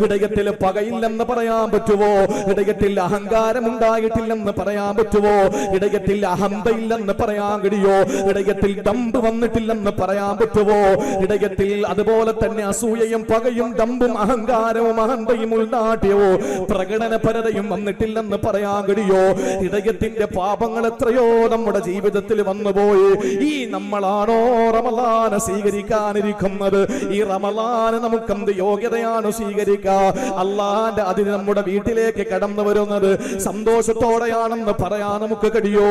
ഹൃദയത്തിൽ പകയില്ലെന്ന് പറയാൻ പറ്റുമോ? ഹൃദയത്തിൽ അഹങ്കാരം ഉണ്ടായിട്ടില്ലെന്ന് പറയാൻ പറ്റുമോ? ഹൃദയത്തിൽ അഹന്തയില്ലെന്ന് പറയാൻ കഴിയോ? ഹൃദയത്തിൽ ദമ്പ് വന്നിട്ടില്ലെന്ന് പറയാൻ പറ്റുമോ? ഹൃദയത്തിൽ അതുപോലെ തന്നെ അസൂയയും പകയും ദമ്പും അഹങ്കാരവും അഹന്തയും ഉൾനാട്യവോ പ്രകടനപരതയും വന്നിട്ടില്ലെന്ന് പറയാൻ കഴിയോ? ഹൃദയത്തിന്റെ പാപങ്ങൾ എത്രയോ നമ്മുടെ ജീവിതത്തിൽ വന്നുപോയി. ഈ നമ്മളാണോ റമളാനെ സ്വീകരിക്കാനിരിക്കുന്നത്? ഈ റമളാന് നമുക്കെന്ത് യോഗ്യതയാണ് സ്വീകരിക്കുക? അള്ളാന്റെ അതിന് നമ്മുടെ വീട്ടിലേക്ക് കടന്നു വരുന്നത് സന്തോഷത്തോടെയാണെന്ന് പറയാൻ നമുക്ക് കഴിയോ?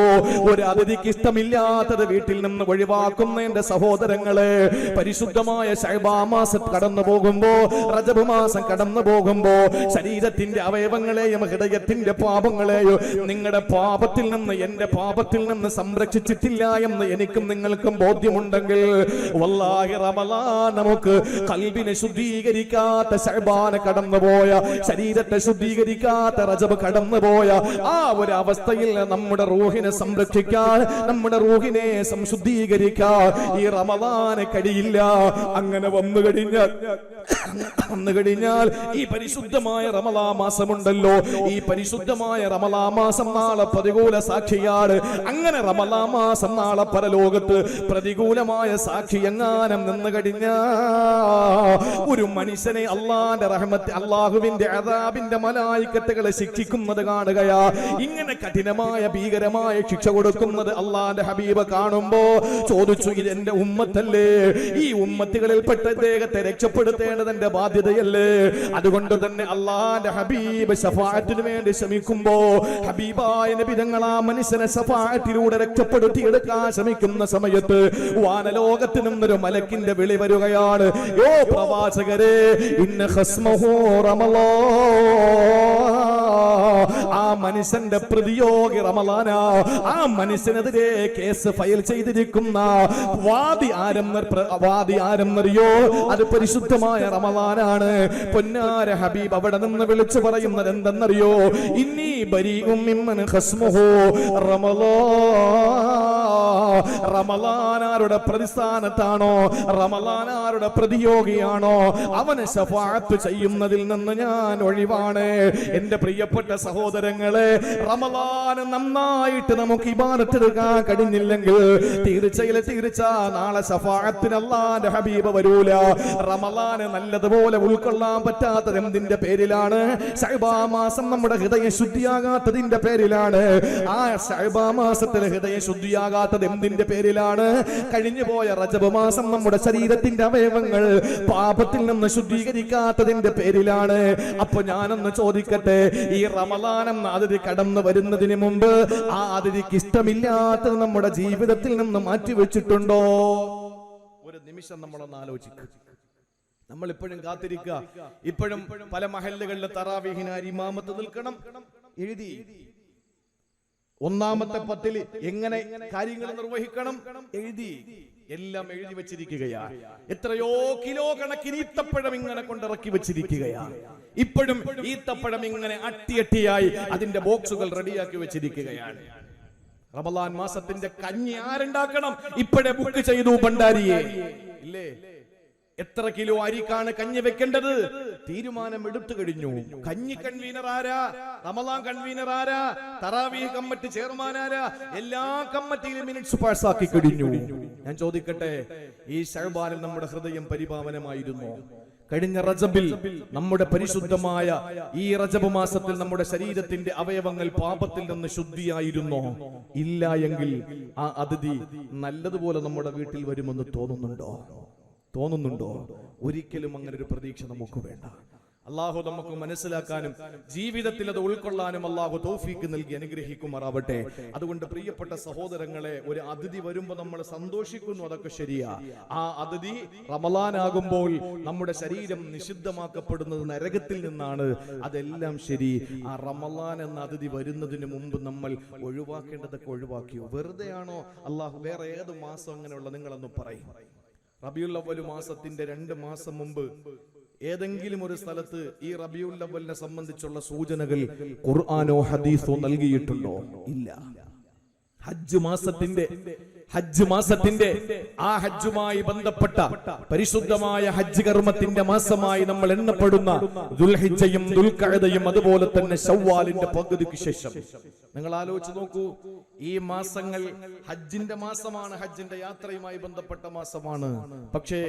ഒരു അതിഥിക്ക് ഇഷ്ടമില്ലാത്തത് വീട്ടിൽ നിന്ന് ഒഴിവാക്കുന്ന എന്റെ സഹോദരങ്ങളെ, പരിശുദ്ധമായ ശഅബാൻ മാസം കടന്നു പോകുമ്പോ, റജബ് മാസം കടന്നു പോകുമ്പോ ശരീരത്തിന്റെ അവയവങ്ങളെയും ഹൃദയത്തിന്റെ പാപങ്ങളെയും നിങ്ങളുടെ പാപത്തിൽ നിന്ന് എന്റെ പാപത്തിൽ നിന്ന് സംരക്ഷിച്ചിട്ടില്ല എന്ന് എനിക്കും നിങ്ങൾക്കും ബോധ്യമുണ്ടെങ്കിൽ വല്ലാഹി റമളാൻ നമുക്ക് ഖൽബിനെ ശുദ്ധീകരിക്കാത്ത ശഅബാൻ കടന്നുപോയ, ശരീരത്തെ ശുദ്ധീകരിക്കാത്ത റജബ് കടന്നുപോയ ആ ഒരു അവസ്ഥയിൽ നമ്മുടെ റൂഹിനെ സംരക്ഷിക്കാൻ, നമ്മുടെ റൂഹിനെ സംശുദ്ധീകരിക്കാൻ ഈ റമളാന് കഴിയില്ല. അങ്ങനെ വന്നു കഴിഞ്ഞാൽ ഈ പരിശുദ്ധമായ റമളാൻ മാസമുണ്ടല്ലോ, ഈ പരിശുദ്ധമായ റമളാൻ മാസം നാളെ പ്രതികൂല സാക്ഷിയാണ്. അങ്ങനെ റമളാൻ മാസം നാളെ പരലോകത്ത് പ്രതികൂലമായ സാക്ഷി എങ്ങാനും നിന്ന് കഴിഞ്ഞാൽ ഒരു മനുഷ്യനെ അള്ളാന്റെ റഹ്മത്ത്, അള്ളാഹുവിന്റെ അദാബിന്റെ മലായികത്തുകളെ ശിക്ഷിക്കുന്നത് കാണുകയാ. ഇങ്ങനെ കഠിനമായ ഭീകരമായ ശിക്ഷ കൊടുക്കുന്നത് അള്ളാന്റെ ഹബീബ് കാണുമ്പോ ചോദിച്ചു, ഇതെന്റെ ഉമ്മത്തല്ലേ? ഈ ഉമ്മത്തുകളിൽ പെട്ട ഇദ്ദേഹത്തെ രക്ഷപ്പെടുത്തേണ്ടത് എന്റെ ബാധ്യതയല്ലേ? അതുകൊണ്ട് തന്നെ അള്ളാന്റെ ഹബീബ് ശഫാഅത്തിന് വേണ്ടി ശ്രമിക്കുമ്പോ ഹബീബായ നബി തങ്ങൾ ആ മനുഷ്യനെ ശഫാഅത്തിലൂടെ രക്ഷപ്പെടുത്തിയെടുക്കാൻ ശ്രമിക്കുന്ന സമയത്ത് വാനലോകത്ത് നിന്നൊരു മലക്കിന്റെ വിളി വരികയാണ്, ഓ പ്രവാചകരെ, ഇന്ന ഖസ്മഹു റമളാൻ. ആ മനുഷ്യന്റെ പ്രതിയോഗി റമളാനാ. ആ മനുഷ്യനെതിരെ കേസ് ഫയൽ ചെയ്തിരിക്കുന്ന വാദി ആരെന്നറിയോ? അത് പരിശുദ്ധമായ റമളാനാണ്. പൊന്നാര ഹബീബ് അവിടെ നിന്ന് വിളിച്ചു പറയുന്നത് എന്തെന്നറിയോ? ഇന്നി ബരീഉം മിമ്മൻ ഖസ്മുഹു റമളാൻ. റമളാനാരുടെ പ്രതിസ്ഥാനത്താണോ, റമളാനാരുടെ പ്രതിയോഗിയാണോ, അവനെ ശഫാഅത്ത് ചെയ്യുന്നതിൽ നിന്ന് ഞാൻ ഒഴിവാണ്. എന്റെ പ്രിയപ്പെട്ട സഹോദരങ്ങളെ, റമളാൻ നന്നായിട്ട് നമുക്ക് ഇബാദത്ത് എടുക്കാൻ കഴിഞ്ഞില്ലെങ്കിൽ തീർച്ച നാളെ ശഫാഅത്തിന് അല്ലാഹുവിന്റെ ഹബീബ് വരൂല. റമളാൻ നല്ലതുപോലെ ഉൾക്കൊള്ളാൻ പറ്റാത്തത് എന്തിന്റെ പേരിലാണ്? ശഅബാൻ മാസം നമ്മുടെ ഹൃദയം ശുദ്ധിയാകാത്തതിന്റെ പേരിലാണ്. ആ ശഅബാൻ മാസത്തിൽ ഹൃദയം ശുദ്ധിയാകാത്തത് എന്തിന്റെ പേരിലാണ്? കഴിഞ്ഞു പോയ റജബ് മാസം നമ്മുടെ ശരീരത്തിന്റെ അവയവങ്ങൾ പാപത്തിൽ നിന്ന് ശുദ്ധീകരിക്കാത്തതിന്റെ പേരിലാണ്. അപ്പൊ ഞാനൊന്ന് ചോദിക്കട്ടെ, ഈ റമളാൻ എന്ന അതിഥി കടന്നു വരുന്നതിന് മുമ്പ് ആ അതിഥിക്ക് ഇഷ്ടമില്ലാത്തത് നമ്മുടെ ജീവിതത്തിൽ നിന്ന് മാറ്റിവെച്ചിട്ടുണ്ടോ? ഒരു നിമിഷം നമ്മളൊന്ന് ആലോചിക്കുക. നമ്മൾ ഇപ്പോഴും കാത്തിരിക്കുക. ഇപ്പോഴും പല മഹല്ലുകളിലെ തറാവീഹിനായി ഇമാമത്ത് നിൽക്കണം എഴുതി, ഒന്നാമത്തെ പത്തിൽ എങ്ങനെ കാര്യങ്ങൾ നിർവഹിക്കണം എഴുതി, എല്ലാം എഴുതി വെച്ചിരിക്കുകയാണ്. എത്രയോ കിലോ കണക്കിന് ഈത്തപ്പഴം ഇങ്ങനെ കൊണ്ടിറക്കി വെച്ചിരിക്കുകയാണ്. ഇപ്പോഴും ഈത്തപ്പഴം ഇങ്ങനെ അട്ടിയായി അതിന്റെ ബോക്സുകൾ റെഡിയാക്കി വെച്ചിരിക്കുകയാണ്. റമളാൻ മാസത്തിന്റെ കഞ്ഞി ആരുണ്ടാക്കണം? ഇപ്പോഴേ ബുക്ക് ചെയ്തു ഭണ്ഡാരിയെ, ഇല്ലേ? എത്ര കിലോ അരിക്കാണ് കഞ്ഞി വെക്കേണ്ടത്? തീരുമാനം എടുത്തു കഴിഞ്ഞു. കഞ്ഞി കൺവീനർ ആരാ? റമളാൻ കൺവീനർ ആരാ? തറാവീഹ് കമ്മിറ്റി ചെയർമാൻ ആരാ? എല്ലാ കമ്മിറ്റിയിലും മിനിറ്റ്സ് പാസ്സാക്കി കഴിഞ്ഞു. ഞാൻ ചോദിക്കട്ടെ, ഈ ശഅബാനിൽ നമ്മുടെ ഹൃദയം പരിപാവനമായിരുന്നു? കഴിഞ്ഞ റജബിൽ നമ്മുടെ പരിശുദ്ധമായ ഈ റജബ് മാസത്തിൽ നമ്മുടെ ശരീരത്തിന്റെ അവയവങ്ങൾ പാപത്തിൽ നിന്ന് ശുദ്ധിയായിരുന്നോ? ഇല്ല എങ്കിൽ ആ അതിഥി നല്ലതുപോലെ നമ്മുടെ വീട്ടിൽ വരുമെന്ന് തോന്നുന്നുണ്ടോ? ഒരിക്കലും അങ്ങനെ ഒരു പ്രതീക്ഷ നമുക്ക് വേണ്ട. അള്ളാഹു നമുക്ക് മനസ്സിലാക്കാനും ജീവിതത്തിൽ അത് ഉൾക്കൊള്ളാനും അള്ളാഹു തൗഫീക്ക് നൽകി അനുഗ്രഹിക്കുമാറാവട്ടെ. അതുകൊണ്ട് പ്രിയപ്പെട്ട സഹോദരങ്ങളെ, ഒരു അതിഥി വരുമ്പോൾ നമ്മൾ സന്തോഷിക്കുന്നു, അതൊക്കെ ശരിയാ. ആ അതിഥി റമളാൻ ആകുമ്പോൾ നമ്മുടെ ശരീരം നിഷിദ്ധമാക്കപ്പെടുന്നത് നരകത്തിൽ നിന്നാണ്, അതെല്ലാം ശരി. ആ റമളാൻ എന്ന അതിഥി വരുന്നതിന് മുമ്പ് നമ്മൾ ഒഴിവാക്കേണ്ടതൊക്കെ ഒഴിവാക്കിയോ? വെറുതെയാണോ? അള്ളാഹു വേറെ ഏത് മാസം അങ്ങനെയുള്ള നിങ്ങളൊന്ന് പറയും. റബീഉൽ അവ്വൽ മാസത്തിന്റെ 2 മാസം മുമ്പ് ഏതെങ്കിലും ഒരു സ്ഥലത്ത് ഈ റബീഉൽ അവ്വലിനെ സംബന്ധിച്ചുള്ള സൂചനകൾ ഖുർആനോ ഹദീസോ നൽകിയിട്ടുണ്ടോ? ഇല്ല. ഹജ്ജ് മാസത്തിന്റെ ഹജ്ജ് മാസത്തിന്റെ ആ ഹജ്ജുമായി ബന്ധപ്പെട്ട പരിശുദ്ധമായ ഹജ്ജ് കർമ്മത്തിന്റെ മാസമായി നമ്മൾ എണ്ണപ്പെടുന്ന ദുൽഹിജ്ജയും ദുൽഖഅദയും അതുപോലെ തന്നെ ശവ്വാലിന്റെ പകുതിക്ക് ശേഷം നിങ്ങൾ ആലോചിച്ച് നോക്കൂ. ഈ മാസങ്ങൾ ഹജ്ജിന്റെ മാസമാണ്, ഹജ്ജിന്റെ യാത്രയുമായി ബന്ധപ്പെട്ട മാസമാണ്. പക്ഷേ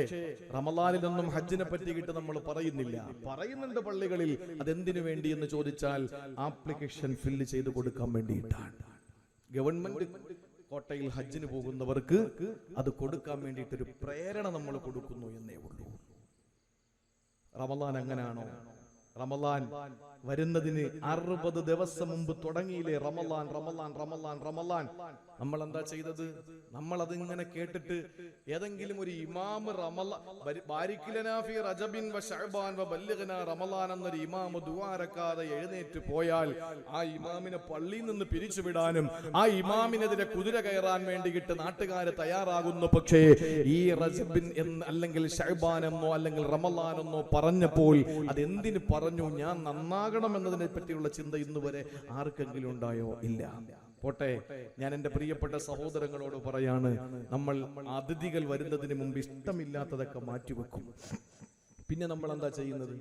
റമളാനിലൊന്നും ഹജ്ജിനെ പറ്റിയിട്ട് നമ്മൾ പറയുന്നുണ്ട് പള്ളികളിൽ. അതെന്തിനു വേണ്ടി എന്ന് ചോദിച്ചാൽ ആപ്ലിക്കേഷൻ ഫില്ല് ചെയ്ത് കൊടുക്കാൻ വേണ്ടിയിട്ടാണ്. ഗവൺമെന്റ് കോട്ടയിൽ ഹജ്ജിന് പോകുന്നവർക്ക് അത് കൊടുക്കാൻ വേണ്ടിയിട്ടൊരു പ്രേരണ നമ്മൾ കൊടുക്കുന്നു എന്നേ ഉള്ളൂ. റമളാൻ അങ്ങനാണോ? റമളാൻ വരുന്നതിന് 60 ദിവസം മുമ്പ് തുടങ്ങിയില്ലേ റമളാൻ റമളാൻ റമളാൻ റമളാൻ. നമ്മൾ എന്താ ചെയ്തത്? നമ്മൾ അതിങ്ങനെ കേട്ടിട്ട് ഏതെങ്കിലും ഒരു ഇമാം റമളാൻ എന്നൊരു ഇമാം ദുആരക്കാതെ എഴുന്നേറ്റ് പോയാൽ ആ ഇമാമിനെ പള്ളിയിൽ നിന്ന് പിരിച്ചുവിടാനും ആ ഇമാമിനെതിരെ കുതിര കയറാൻ വേണ്ടിയിട്ട് നാട്ടുകാര് തയ്യാറാകുന്നു. പക്ഷേ ഈ റജബിൻ അല്ലെങ്കിൽ ശഅബാൻ എന്നോ അല്ലെങ്കിൽ റമളാൻ എന്നോ പറഞ്ഞപ്പോൾ അതെന്തിന് പറഞ്ഞു? ഞാൻ എന്നതിനെ പറ്റിയുള്ള ചിന്ത ഇന്ന് വരെ ആർക്കെങ്കിലും ഉണ്ടായോ? ഇല്ല. പോട്ടെ, ഞാൻ എന്റെ പ്രിയപ്പെട്ട സഹോദരങ്ങളോട് പറയാണ്, നമ്മൾ അതിഥികൾ വരുന്നതിന് മുമ്പ് ഇഷ്ടമില്ലാത്തതൊക്കെ മാറ്റിവെക്കും. പിന്നെ നമ്മൾ എന്താ ചെയ്യുന്നത്?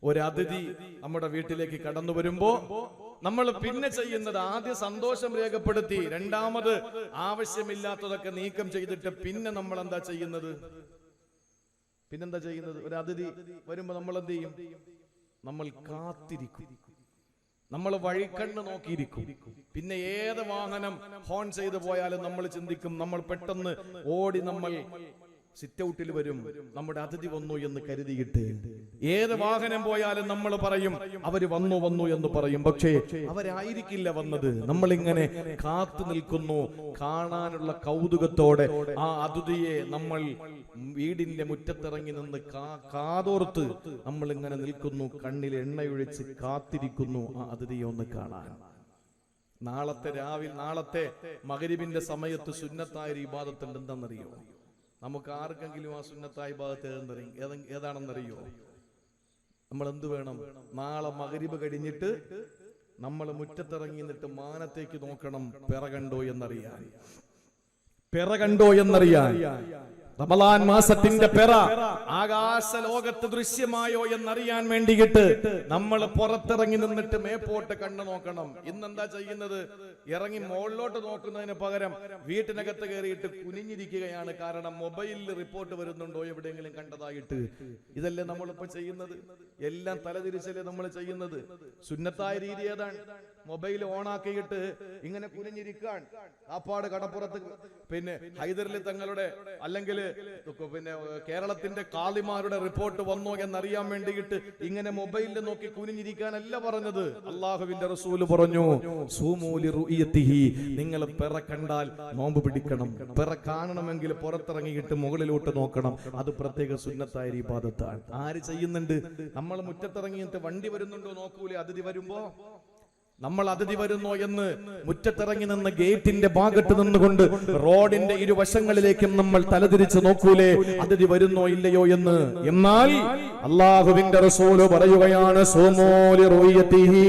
ഒരു അതിഥി നമ്മുടെ വീട്ടിലേക്ക് കടന്നു വരുമ്പോ നമ്മൾ പിന്നെ ചെയ്യുന്നത് ആദ്യം സന്തോഷം രേഖപ്പെടുത്തി, രണ്ടാമത് ആവശ്യമില്ലാത്തതൊക്കെ നീക്കം ചെയ്തിട്ട് പിന്നെ നമ്മൾ എന്താ ചെയ്യുന്നത്? ഒരു അതിഥി വരുമ്പോ നമ്മൾ എന്ത് ചെയ്യും? നമ്മൾ കാത്തിരിക്കും, നമ്മൾ വഴിക്കണ്ണ് നോക്കിയിരിക്കും. പിന്നെ ഏത് വാഹനം ഹോൺ ചെയ്തു പോയാലും നമ്മൾ ചിന്തിക്കും, നമ്മൾ പെട്ടെന്ന് ഓടി നമ്മൾ സിറ്റ് ഔട്ടിൽ വരും, നമ്മുടെ അതിഥി വന്നു എന്ന് കരുതിയിട്ട്. ഏത് വാഹനം പോയാലും നമ്മൾ പറയും അവര് വന്നു എന്ന് പറയും. പക്ഷേ അവരായിരിക്കില്ല വന്നത്. നമ്മളിങ്ങനെ കാത്തു നിൽക്കുന്നു, കാണാനുള്ള കൗതുകത്തോടെ ആ അതിഥിയെ നമ്മൾ വീടിന്റെ മുറ്റത്തിറങ്ങി നിന്ന് കാതോർത്ത് നമ്മൾ ഇങ്ങനെ നിൽക്കുന്നു, കണ്ണിൽ എണ്ണയൊഴിച്ച് കാത്തിരിക്കുന്നു ആ അതിഥിയെ ഒന്ന് കാണാൻ. നാളത്തെ മഗ്‌രിബിന്റെ സമയത്ത് സുന്നത്തായ ഇബാദത്ത് എന്തെന്നറിയോ? നമുക്ക് ആർക്കെങ്കിലും ആ സുന്നത്തായ ഇബാദത്ത് ഏതാണെന്നറിയോ? നമ്മൾ എന്ത് വേണം? നാളെ മഗ്‌രിബ് കഴിഞ്ഞിട്ട് നമ്മൾ മുറ്റത്തിറങ്ങി നിന്നിട്ട് മാനത്തേക്ക് നോക്കണം, പിറ കണ്ടോ എന്നറിയാൻ. റമളാൻ മാസത്തിന്റെ പിറ ആകാശ ലോകത്ത് ദൃശ്യമായോ എന്നറിയാൻ വേണ്ടിയിട്ട് നമ്മൾ പുറത്തിറങ്ങി നിന്നിട്ട് മേപ്പോട്ട് കണ്ണു നോക്കണം. ഇന്നെന്താ ചെയ്യുന്നത്? ഇറങ്ങി മുകളിലോട്ട് നോക്കുന്നതിന് പകരം വീട്ടിനകത്ത് കയറിയിട്ട് കുനിഞ്ഞിരിക്കുകയാണ്. കാരണം മൊബൈലിൽ റിപ്പോർട്ട് വരുന്നുണ്ടോ എവിടെയെങ്കിലും കണ്ടതായിട്ട്. ഇതല്ലേ നമ്മളിപ്പോ ചെയ്യുന്നത്? എല്ലാം തലതിരിച്ചല്ലേ നമ്മൾ ചെയ്യുന്നത്. സുന്നത്തായ രീതി ഏതാണ്? മൊബൈൽ ഓണാക്കിയിട്ട് ഇങ്ങനെ കുനിഞ്ഞിരിക്കാൻ. ആപ്പാട് കടപ്പുറത്ത് പിന്നെ ഹൈദരലി തങ്ങളുടെ അല്ലെങ്കിൽ പിന്നെ കേരളത്തിന്റെ കാളിമാരുടെ റിപ്പോർട്ട് വന്നോ എന്നറിയാൻ വേണ്ടിയിട്ട് ഇങ്ങനെ മൊബൈലിൽ നോക്കി കുനിഞ്ഞിരിക്കാനല്ല പറഞ്ഞത്. അള്ളാഹുവിന്റെ റസൂല് പറഞ്ഞു, നിങ്ങൾ പിറ കണ്ടാൽ നോമ്പ് പിടിക്കണം. പിറ കാണണമെങ്കിൽ പുറത്തിറങ്ങിയിട്ട് മുകളിലോട്ട് നോക്കണം. അത് പ്രത്യേക സുന്നത്തായ ഇബാദത്താണ്. ആര് ചെയ്യുന്നുണ്ട്? നമ്മൾ മുറ്റത്തിറങ്ങിയിട്ട് വണ്ടി വരുന്നുണ്ടോ നോക്കൂലേ അതിഥി വരുമ്പോ? നമ്മൾ അതിഥി വരുന്നോ എന്ന് മുറ്റത്തിറങ്ങി നിന്ന് ഗേറ്റിന്റെ ഭാഗത്ത് നിന്നുകൊണ്ട് റോഡിന്റെ ഇരുവശങ്ങളിലേക്കും നമ്മൾ തലതിരിച്ച് നോക്കൂലേ അതിഥി വരുന്നോ ഇല്ലയോ എന്ന്. എന്നാൽ അള്ളാഹുവിന്റെ റസൂല് പറയുകയാണ്, സൂമൂലി റുയതിഹി,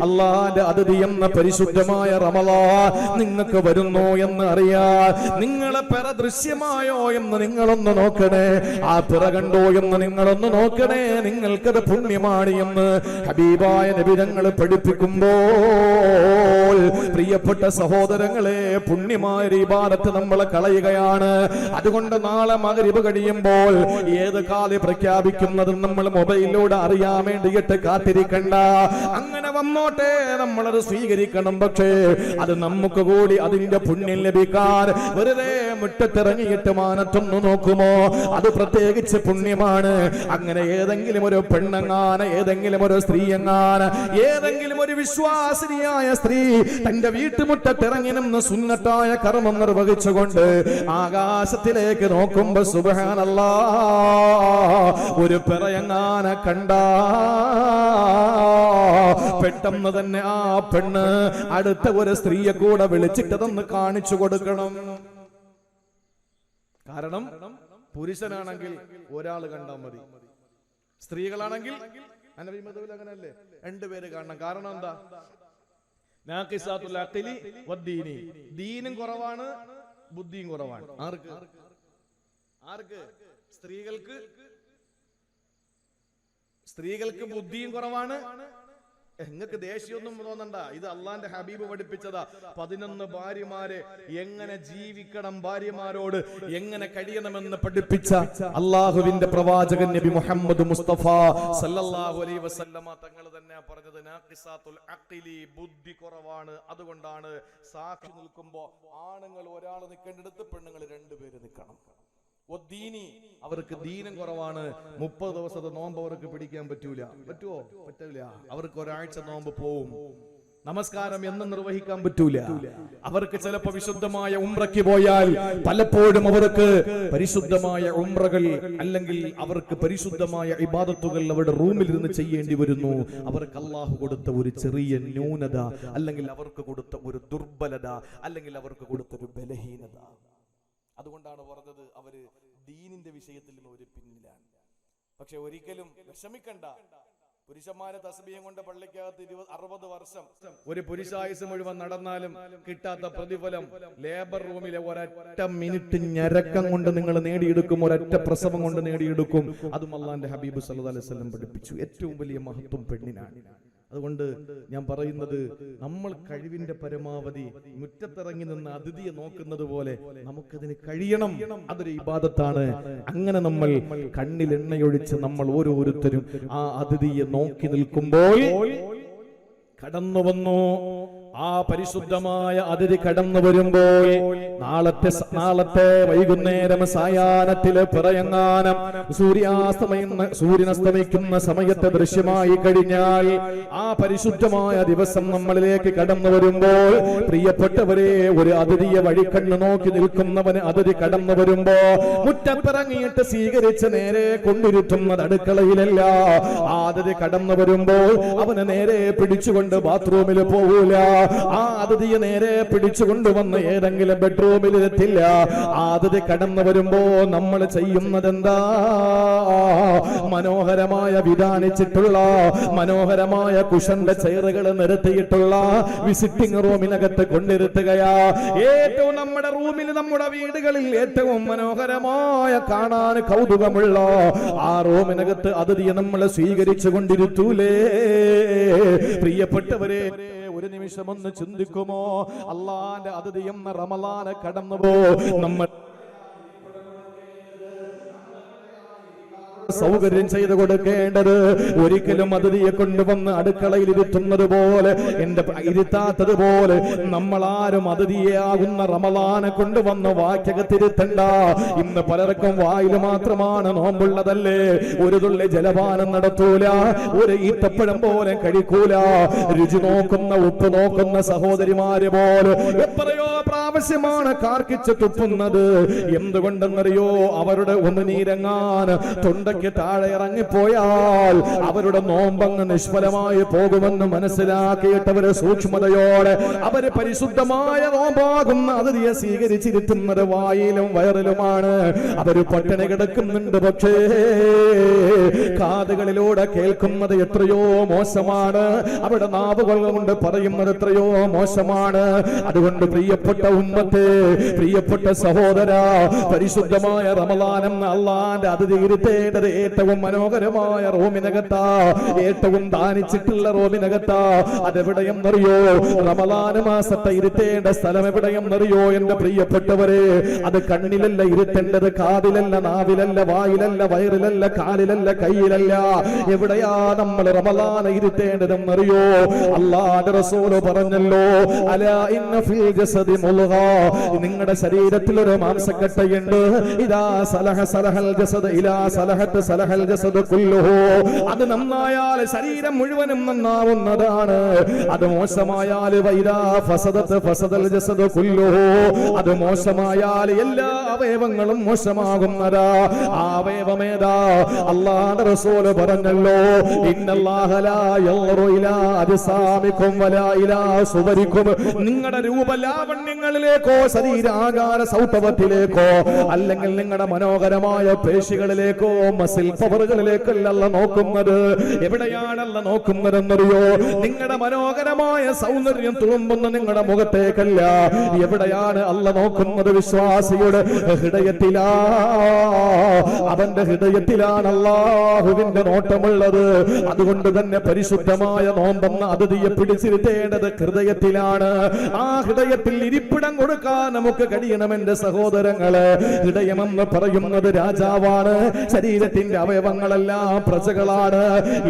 അള്ളാന്റെ അതിഥി എന്ന പരിശുദ്ധമായ റമളാൻ നിങ്ങൾക്ക് വരുന്നോ എന്ന് അറിയാൻ നിങ്ങളെ പിറ ദൃശ്യമായോ എന്ന് നിങ്ങളൊന്ന് നോക്കണേ. ആ പിറ കണ്ടോ എന്ന് നിങ്ങളൊന്ന് നോക്കണേ. നിങ്ങൾക്കത് പുണ്യമാണ് എന്ന് ഹബീബായ നബിതങ്ങൾ പഠിപ്പിക്കുമ്പോൾ പ്രിയപ്പെട്ട സഹോദരങ്ങളെ, പുണ്യമായ ഇബാദത്ത് നമ്മൾ കളയുകയാണ്. അതുകൊണ്ട് നാളെ മഗ്‌രിബ് കഴിയുമ്പോൾ ഏത് കാലി പ്രഖ്യാപിക്കുന്നതും നമ്മൾ മൊബൈലിലൂടെ അറിയാൻ വേണ്ടിയിട്ട് കാത്തിരിക്കണ്ട. അങ്ങനെ വന്നോട്ടെ, നമ്മളത് സ്വീകരിക്കണം. പക്ഷേ അത് നമുക്ക് കൂടി അതിന്റെ പുണ്യം ലഭിക്കാൻ വെറുതെ മുറ്റത്തിറങ്ങിയിട്ട് മാനത്തൊന്നു നോക്കുമോ? അത് പ്രത്യേകിച്ച് പുണ്യമാണ്. അങ്ങനെ ഏതെങ്കിലും ഒരു പെണ്ണങ്ങാന, ഏതെങ്കിലും ഒരു സ്ത്രീ എങ്ങാന, ഏതെങ്കിലും ഒരു വിശ്വാസിനിയായ സ്ത്രീ തന്റെ വീട്ടുമുറ്റത്തിറങ്ങി നിന്ന് സുന്നത്തായ കർമ്മം നിർവഹിച്ചുകൊണ്ട് ആകാശത്തിലേക്ക് നോക്കുമ്പോ സുബ്ഹാനല്ലാഹ് ഒരു പിറയങ്ങാന കണ്ട പെട്ടെന്ന് തന്നെ ആ പെണ്ണ് അടുത്ത ഒരു സ്ത്രീയെ കൂടെ വിളിച്ചിട്ടതൊന്ന് കാണിച്ചു കൊടുക്കണം. കാരണം പുരുഷനാണെങ്കിൽ ഒരാൾ കണ്ടാൽ മതി, സ്ത്രീകളാണെങ്കിൽ അങ്ങനല്ലേ, രണ്ടുപേര് കാണണം. കാരണം എന്താ? നാഖിസാത്തുൽ അഖ്ലി വദ്ദീനി. ദീനും കുറവാണ്, ബുദ്ധിയും കുറവാണ്. ആർക്ക്? സ്ത്രീകൾക്ക് ബുദ്ധിയും കുറവാണ്. നിങ്ങൾക്ക് ദേഷ്യമൊന്നും തോന്നണ്ട, ഇത് അള്ളാന്റെ ഹബീബ് പഠിപ്പിച്ചതാ. 11 ഭാര്യമാരെ എങ്ങനെ ജീവിക്കണം, ഭാര്യമാരോട് എങ്ങനെ കഴിയണമെന്ന് പഠിപ്പിച്ച അള്ളാഹുവിന്റെ പ്രവാചകൻ നബി മുഹമ്മദ് മുസ്തഫ സല്ലല്ലാഹു അലൈഹി വസല്ലമ തങ്ങൾ തന്നെ പറഞ്ഞത് നാഖിസാത്തുൽ അഖ്ലി, ബുദ്ധി കുറവാണ്. അതുകൊണ്ടാണ് സാക്ഷി നിൽക്കുമ്പോ ആണുങ്ങൾ ഒരാൾ നിൽക്കേണ്ടിടത്ത് പെണ്ണുങ്ങൾ 2 പേര് നിൽക്കണം. അവർക്ക് ദീനം കുറവാണ്. 30 ദിവസത്തെ നോമ്പ് അവർക്ക് പിടിക്കാൻ പറ്റൂല. പറ്റൂല. അവർക്ക് ഒരാഴ്ച നോമ്പ് പോവും. നമസ്കാരം എന്നും നിർവഹിക്കാൻ പറ്റൂല. അവർക്ക് ചിലപ്പോ വിശുദ്ധമായ ഉംറയ്ക്ക് പോയാൽ പലപ്പോഴും അവർക്ക് പരിശുദ്ധമായ ഉംറകൾ അല്ലെങ്കിൽ അവർക്ക് പരിശുദ്ധമായ ഇബാദത്തുകൾ അവരുടെ റൂമിൽ ഇരുന്ന് ചെയ്യേണ്ടി വരുന്നു. അവർക്ക് അള്ളാഹു കൊടുത്ത ഒരു ചെറിയ ന്യൂനത, അല്ലെങ്കിൽ അവർക്ക് കൊടുത്ത ഒരു ദുർബലത, അല്ലെങ്കിൽ അവർക്ക് കൊടുത്ത ഒരു ബലഹീനത. അതുകൊണ്ടാണ് പറഞ്ഞത് അവര് ദീനിന്റെ വിഷയത്തിലും ഒരു പിന്നിലാണ്. പക്ഷെ ഒരിക്കലും വിഷമിക്കണ്ട. പുരുഷന്മാരെ തസ്ബീഹം കൊണ്ട് പള്ളിക്കകത്ത് 60 വർഷം ഒരു പുരുഷായുസ് മുഴുവൻ നടന്നാലും കിട്ടാത്ത പ്രതിഫലം ലേബർ റൂമിലെ ഒരൊറ്റ മിനിറ്റ് ഞരക്കം കൊണ്ട് നിങ്ങൾ നേടിയെടുക്കും, ഒരൊറ്റ പ്രസവം കൊണ്ട് നേടിയെടുക്കും. അതും അള്ളാന്റെ ഹബീബ് സല്ലല്ലാഹു അലൈഹി വസല്ലം പഠിപ്പിച്ചു. ഏറ്റവും വലിയ മഹത്വം പെണ്ണിനാണ്. അതുകൊണ്ട് ഞാൻ പറയുന്നത്, നമ്മൾ കഴിവിന്റെ പരമാവധി മുറ്റത്തിറങ്ങി നിന്ന് അതിഥിയെ നോക്കുന്നത് പോലെ നമുക്കതിന് കഴിയണം. അതൊരു ഇബാദത്താണ്. അങ്ങനെ നമ്മൾ കണ്ണിൽ എണ്ണയൊഴിച്ച് നമ്മൾ ഓരോരുത്തരും ആ അതിഥിയെ നോക്കി നിൽക്കുമ്പോൾ കടന്നു വന്നു. ആ പരിശുദ്ധമായ അതിഥി കടന്നു വരുമ്പോൾ നാളത്തെ വൈകുന്നേരം സായാഹ്നത്തിലെ പിറയങ്ങാനം സൂര്യനസ്തമിക്കുന്ന സമയത്ത് ദൃശ്യമായി കഴിഞ്ഞാൽ ആ പരിശുദ്ധമായ ദിവസം നമ്മളിലേക്ക് കടന്നു വരുമ്പോൾ, പ്രിയപ്പെട്ടവരെ, ഒരു അതിഥിയെ വഴിക്കണ്ണ് നോക്കി നിൽക്കുന്നവന് അതിഥി കടന്നു വരുമ്പോ മുറ്റപ്പിറങ്ങിയിട്ട് സ്വീകരിച്ച് നേരെ കൊണ്ടിരുത്തുന്നത് അടുക്കളയിലല്ല. ആ അതിഥി കടന്നു വരുമ്പോൾ അവന് നേരെ പിടിച്ചുകൊണ്ട് ബാത്റൂമിൽ പോകൂല. ആ അതിഥിയെ നേരെ പിടിച്ചുകൊണ്ടുവന്ന് ഏതെങ്കിലും ബെഡ്റൂമിൽ എത്തില്ല. ആ അതിഥി കടന്നു വരുമ്പോ നമ്മൾ ചെയ്യുന്നത് എന്താ? മനോഹരമായ വിധാനിച്ചിട്ടുള്ള മനോഹരമായ കുഷന്റെ ചെയറുകൾ നിരത്തിയിട്ടുള്ള വിസിറ്റിംഗ് റൂമിനകത്ത് കൊണ്ടിരുത്തുകയാ. ഏറ്റവും നമ്മുടെ റൂമിൽ, നമ്മുടെ വീടുകളിൽ ഏറ്റവും മനോഹരമായ കാണാൻ കൗതുകമുള്ള ആ റൂമിനകത്ത് അതിഥിയെ നമ്മൾ സ്വീകരിച്ചു കൊണ്ടിരുത്തൂലേ? പ്രിയപ്പെട്ടവരെ, ഒരു നിമിഷം ഒന്ന് ചിന്തിക്കുമോ? അള്ളാന്റെ അതിഥി എന്ന റമളാന് കടന്നുപോ നമ്മൾ സൗകര്യം ചെയ്തു കൊടുക്കേണ്ടത്. ഒരിക്കലും അതിഥിയെ കൊണ്ടുവന്ന് അടുക്കളയിൽ ഇരുത്തുന്നത് പോലെ, ഇരുത്താത്തത് പോലെ നമ്മളാരും അതിഥിയാകുന്ന റമളാനെ കൊണ്ടുവന്ന് വാക്യകത്തിരുത്തണ്ട. ഇന്ന് പലർക്കും വായിൽ മാത്രമാണ് നോമ്പുള്ളതല്ലേ, ഒരു തുള്ളി ജലപാനം നടത്തൂല, ഒരു ഈത്തപ്പഴം പോലെ കഴിക്കൂല. രുചി നോക്കുന്ന, ഉപ്പ് നോക്കുന്ന സഹോദരിമാര് പോലെ എത്രയോ പ്രാവശ്യമാണ് കാർക്കിച്ച് തുപ്പുന്നത്. എന്തുകൊണ്ടെന്നറിയോ? അവരുടെ ഒന്ന് നീരങ്ങാൻ തൊണ്ട താഴെ ഇറങ്ങിപ്പോയാൽ അവരുടെ നോമ്പങ്ങ് നിഷ്ഫലമായി പോകുമെന്ന് മനസ്സിലാക്കിയിട്ടവര് സൂക്ഷ്മതയോടെ അവര് പരിശുദ്ധമായ നോമ്പാകുന്ന അതിഥിയെ സ്വീകരിച്ചിരുത്തുന്നത് വായിലും വയറിലുമാണ്. അവര് പട്ടിണി കിടക്കുന്നുണ്ട്, പക്ഷേ കാതുകളിലൂടെ കേൾക്കുന്നത് എത്രയോ മോശമാണ്, അവിടെ നാവുകൾ കൊണ്ട് പറയുന്നത് എത്രയോ മോശമാണ്. അതുകൊണ്ട് പ്രിയപ്പെട്ട ഉമ്മത്തെ, പ്രിയപ്പെട്ട സഹോദര, പരിശുദ്ധമായ റമളാൻ എന്ന അള്ളാന്റെ അതിഥി ഇരുത്തേണ്ടത് ഏറ്റവും മനോഹരമായ റൂമിനകത്താ, ഏറ്റവും ദാനിച്ചിട്ടുള്ള റൂമിനകത്താ. അതെവിടെയെന്നറിയോ? റമളാൻ മാസത്തെ ഇരുത്തേണ്ട സ്ഥലം എവിടെയെന്നറിയോ? എന്റെ പ്രിയപ്പെട്ടവരെ, അത് കണ്ണിലല്ല ഇരുത്തേണ്ടത്, കാതിലല്ല, നാവിലല്ല, വായിലല്ല, വയറിലല്ല, കാലിലല്ല, കയ്യിലല്ല. എവിടെയാ നമ്മൾ റമളാൻ ഇരുത്തേണ്ടതെന്നറിയോ? അല്ലാഹുവിന്റെ റസൂല് പറഞ്ഞല്ലോ, അലാ ഇന്ന ഫിൽ ജസദി മുൽഗ, നിങ്ങളുടെ ശരീരത്തിൽ ഒരു മാംസക്കട്ടയുണ്ട്. ഇദാ സലഹ സലഹൽ ജസദ് ഇലാ സലഹത്ത് സലഹൽ ജസദ് കുല്ലുഹു, അത് നന്നായാൽ ശരീരം മുഴുവനും നന്നാവുന്നതാണ്. അത് മോശമായാൽ വൈദാ ഫസദത് ഫസദൽ ജസദ് കുല്ലുഹു, അത് മോശമായാൽ എല്ലാ അവയവങ്ങളും മോശമാകുന്നതാ. ആ അവയവമേതാ? അല്ലാഹുവിന്റെ റസൂല് പറഞ്ഞല്ലോ, ഇന്നല്ലാഹ ലാ യൻദുറു ഇലാ അജ്സാമികും വലാ ഇലാ സുവരികും, നിങ്ങളുടെ രൂപലാവണ്യങ്ങളിലേക്കോ ശരീരാകാര സൗഷ്ഠവത്തിലേക്കോ അല്ലെങ്കിൽ നിങ്ങളുടെ മനോഹരമായ പേശികളിലേക്കോ മസിൽ പവറുകളിലേക്കല്ല നോക്കുന്നത്. എവിടെയാണല്ല നോക്കുന്നതെന്നറിയോ? നിങ്ങളുടെ മനോഹരമായ സൗന്ദര്യം തുളുമ്പുന്ന നിങ്ങളുടെ മുഖത്തേക്കല്ല. എവിടെയാണ് അല്ല നോക്കുന്നത്? വിശ്വാസിയുടെ ഹൃദയത്തിലാ. അവന്റെ ഹൃദയത്തിലാണ് അല്ലാഹുവിന്റെ നോട്ടമുള്ളത്. അതുകൊണ്ട് തന്നെ പരിശുദ്ധമായ നോമ്പെന്ന അതിഥിയെ പിടിച്ചിരുത്തേണ്ടത് ഹൃദയത്തിലാണ്. ആ ഹൃദയത്തിൽ ഇരിപ്പിടം കൊടുക്കാൻ നമുക്ക് കഴിയണം എന്റെ സഹോദരങ്ങള്. ഹൃദയമെന്ന് പറയുന്നത് രാജാവാണ്. ശരീരത്തിന്റെ അവയവങ്ങളെല്ലാം പ്രജകളാണ്.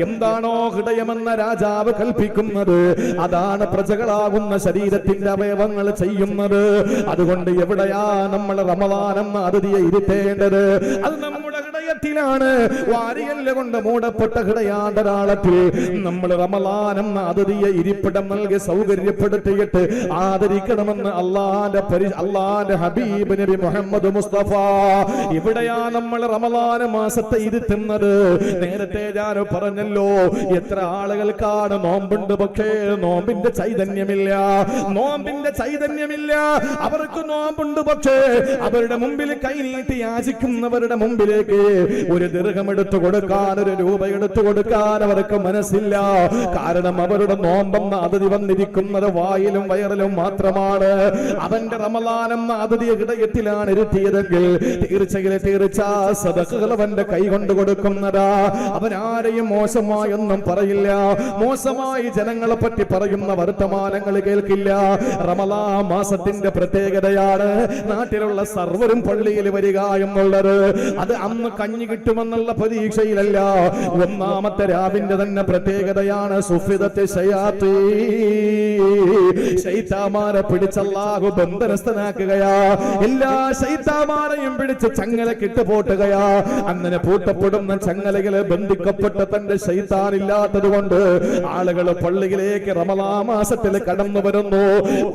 എന്താണോ ഹൃദയമെന്ന രാജാവ് കൽപ്പിക്കുന്നത് അതാണ് പ്രജകളാകുന്ന ശരീരത്തിന്റെ അവയവങ്ങൾ ചെയ്യുന്നത്. അതുകൊണ്ട് എവിടെയാ നമ്മൾ റമളാൻ എന്ന അതിഥിയെ ഇരുത്തേണ്ടത്? അത് നമ്മുടെ ഹൃദയത്തിലാണ്. വാരിയല്ല കൊണ്ട് മൂടപ്പെട്ട ഹൃദയാന്തരാളത്തിൽ നമ്മൾ റമളാൻ എന്ന അതിഥിയെ ഇരിപ്പിടം നൽകി സൗകര്യപ്പെടുത്തിയിട്ട് ആദരിക്കണമെന്ന് അള്ളാന്റെ ഹബീബ് നബി മുഹമ്മദ് മുസ്തഫ. ഇവിടെയാ നമ്മൾ റമളാൻ മാസത്തെ ഇരുത്തുന്നത്. നേരത്തെ ഞാൻ പറഞ്ഞല്ലോ, എത്ര ആളുകൾക്കാണ് നോമ്പുണ്ട്, പക്ഷേ നോമ്പിന്റെ ചൈതന്യമില്ല. നോമ്പിന്റെ ചൈതന്യമില്ല. അവർക്ക് നോമ്പുണ്ട്, പക്ഷേ അവരുടെ മുമ്പിൽ കൈനീട്ടി യാചിക്കുന്നവരുടെ മുമ്പിലേക്ക് ഒരു ദിർഹം എടുത്തു കൊടുക്കാൻ, ഒരു രൂപ എടുത്തു കൊടുക്കാൻ അവർക്ക് മനസ്സില്ല. കാരണം അവരുടെ നോമ്പെന്ന അതിഥി വന്നിരിക്കുന്നത് വായിലും വയറിലും മാത്രമാണ്. അവന്റെ റമളാൻ എന്ന അതിഥിയെ ഹൃദയത്തിലാണ് ഇരുത്തിയതെങ്കിൽ തീർച്ച സദഖകൾ അവന്റെ കൈ കൊണ്ട് കൊടുക്കുന്നതാ. അവനാരെയും മോശമായൊന്നും പറയില്ല. മോശമായി ജനങ്ങളെ പറ്റി പറയുന്ന വർത്തമാനങ്ങൾ കേൾക്കില്ല. റമളാൻ മാസത്തിന്റെ പ്രത്യേകതയാണ് നാട്ടിലുള്ള സർവരും പള്ളിയിൽ വരിക എന്നുള്ളത്. അത് അന്ന് കഞ്ഞി കിട്ടുമെന്നുള്ള പ്രതീക്ഷയിലല്ല. ഒന്നാമത്തെ രാവിന്റെ തന്നെ പ്രത്യേകതയാണ് സുഫിദത്തെ ശൈത്താന്മാരെ പിടിച്ചല്ലാഹു ബന്ധനസ്ഥനാക്കുകയാ. എല്ലാ ശൈത്താന്മാരെയും പിടിച്ച് ചങ്ങല കിട്ടുപോട്ടുകയാ. അങ്ങനെ പൂട്ടപ്പെടുന്ന ചങ്ങലകളെ ബന്ധിക്കപ്പെട്ട തന്റെ ശൈത്താനില്ലാത്തത് കൊണ്ട് ആളുകൾ പള്ളിയിലേക്ക് റമളാൻ മാസത്തിൽ കടന്നു വരുന്നു.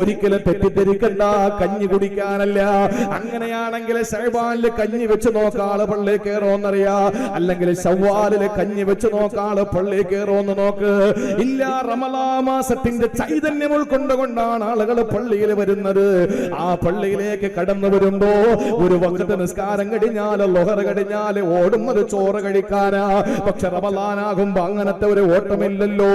ഒരിക്കലും തെറ്റിദ്ധരിക്കണ്ട, കഞ്ഞി കുടിക്കാനല്ല. അങ്ങനെയാണെങ്കിൽ ശഅബാനിൽ കഞ്ഞി വെച്ച് നോക്കാള് പള്ളി കയറോന്നറിയാ, അല്ലെങ്കിൽ ശവ്വാലില് കഞ്ഞി വെച്ച് നോക്കാള് പള്ളി കയറോന്ന് നോക്ക്. ഇല്ല, റമളാൻ മാസത്തിന്റെ ചൈതന്യം ഉൾക്കൊണ്ടുകൊണ്ടാണ് ആളുകൾ പള്ളിയിൽ വരുന്നത്. ആ പള്ളിയിലേക്ക് കടന്നു വരുമ്പോ ഒരു വഖ്ത് നിസ്കാരം കഴിഞ്ഞാല് ളുഹർ കഴിഞ്ഞാല് ഓടുന്നത് ചോറ് കഴിക്കാനാ. പക്ഷെ റമളാനാകുമ്പോ അങ്ങനത്തെ ഒരു ഓട്ടമില്ലല്ലോ.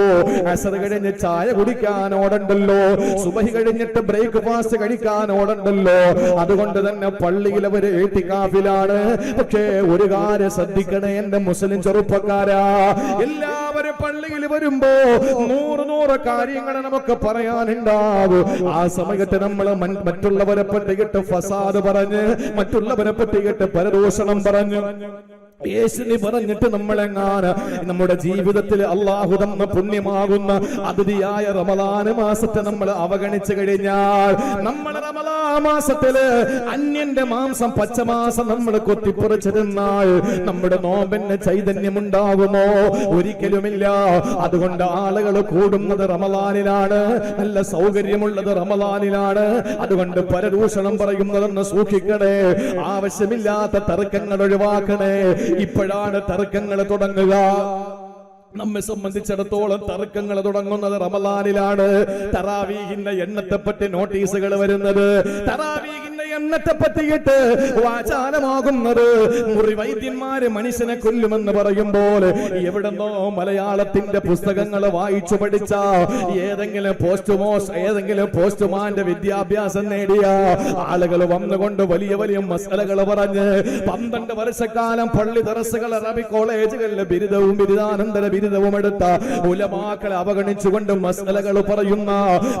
അസർ കഴിഞ്ഞ് ചായ കുടിക്കാൻ ഓടണ്ടല്ലോ. സുബഹി കഴിഞ്ഞിട്ട് ബ്രേക്ക്ഫാസ്റ്റ് കഴിക്കാൻ ഓടണ്ടല്ലോ. അതുകൊണ്ട് തന്നെ പള്ളിയിൽ അവര് ഇഅ്തികാഫിലാണ്. പക്ഷേ ഒരു കാര്യം ശ്രദ്ധിക്കണേ എന്റെ മുസ്ലിം ചെറുപ്പക്കാരാ, എല്ലാവരും പള്ളിയിൽ വരുമ്പോ നൂറ് കാര്യങ്ങൾ നമുക്ക് പറയാനുണ്ടാവും. ആ സമയത്ത് നമ്മൾ മറ്റുള്ളവരെ പറ്റിയിട്ട് ഫസാദ് പറഞ്ഞ്, മറ്റുള്ളവരെ പറ്റിയിട്ട് പരദൂഷണം പറഞ്ഞ്, യേശുവിനെ പറഞ്ഞിട്ട് നമ്മളെങ്ങാന് നമ്മുടെ ജീവിതത്തിൽ അല്ലാഹു തന്ന പുണ്യമാകുന്ന അതിഥിയായ റമളാൻ മാസത്തെ നമ്മൾ അവഗണിച്ചു കഴിഞ്ഞാൽ, നമ്മൾ റമളാൻ മാസത്തില് അന്യന്റെ മാംസം പച്ചമാസം നമ്മൾ കൊത്തിപ്പറിച്ചിരുന്നാൽ നമ്മുടെ നോമ്പിന് ചൈതന്യം ഉണ്ടാകുമോ? ഒരിക്കലുമില്ല. അതുകൊണ്ട് ആളുകൾ കൂടുന്നത് റമളാനിലാണ്, നല്ല സൗകര്യമുള്ളത് റമളാനിലാണ്. അതുകൊണ്ട് പരദൂഷണം പറയുന്നതെന്ന് സൂക്ഷിക്കണേ. ആവശ്യമില്ലാത്ത തർക്കങ്ങൾ ഒഴിവാക്കണേ. ഇപ്പോഴാണ് തർക്കങ്ങൾ തുടങ്ങുക. നമ്മെ സംബന്ധിച്ചിടത്തോളം തർക്കങ്ങൾ തുടങ്ങുന്നത് റമളാനിലാണ്. തറാവീഹിന്റെ എണ്ണത്തെപ്പറ്റി നോട്ടീസുകൾ വരുന്നത്, തറാവീഹിന്റെ എണ്ണത്തെ പറ്റിയിട്ട് വാചാലമാകുന്നത്, മുറിവൈദ്യന്മാര് മനുഷ്യനെ കൊല്ലുമെന്ന് പറയുമ്പോൾ എവിടെന്നോ മലയാളത്തിന്റെ പുസ്തകങ്ങൾ വായിച്ചു പഠിച്ച ഏതെങ്കിലും പോസ്റ്റ്മാന്റെ വിദ്യാഭ്യാസം നേടിയ ആളുകൾ വന്നുകൊണ്ട് വലിയ വലിയ മസലകൾ പറഞ്ഞ് 12 വർഷക്കാലം പള്ളി ദർസുകൾ, അറബിക് കോളേജുകളിലെ ബിരുദവും ബിരുദാനന്തര ബിരുദവും എടുത്ത ഉലമാക്കളെ അവഗണിച്ചുകൊണ്ട് മസലകൾ പറയുന്ന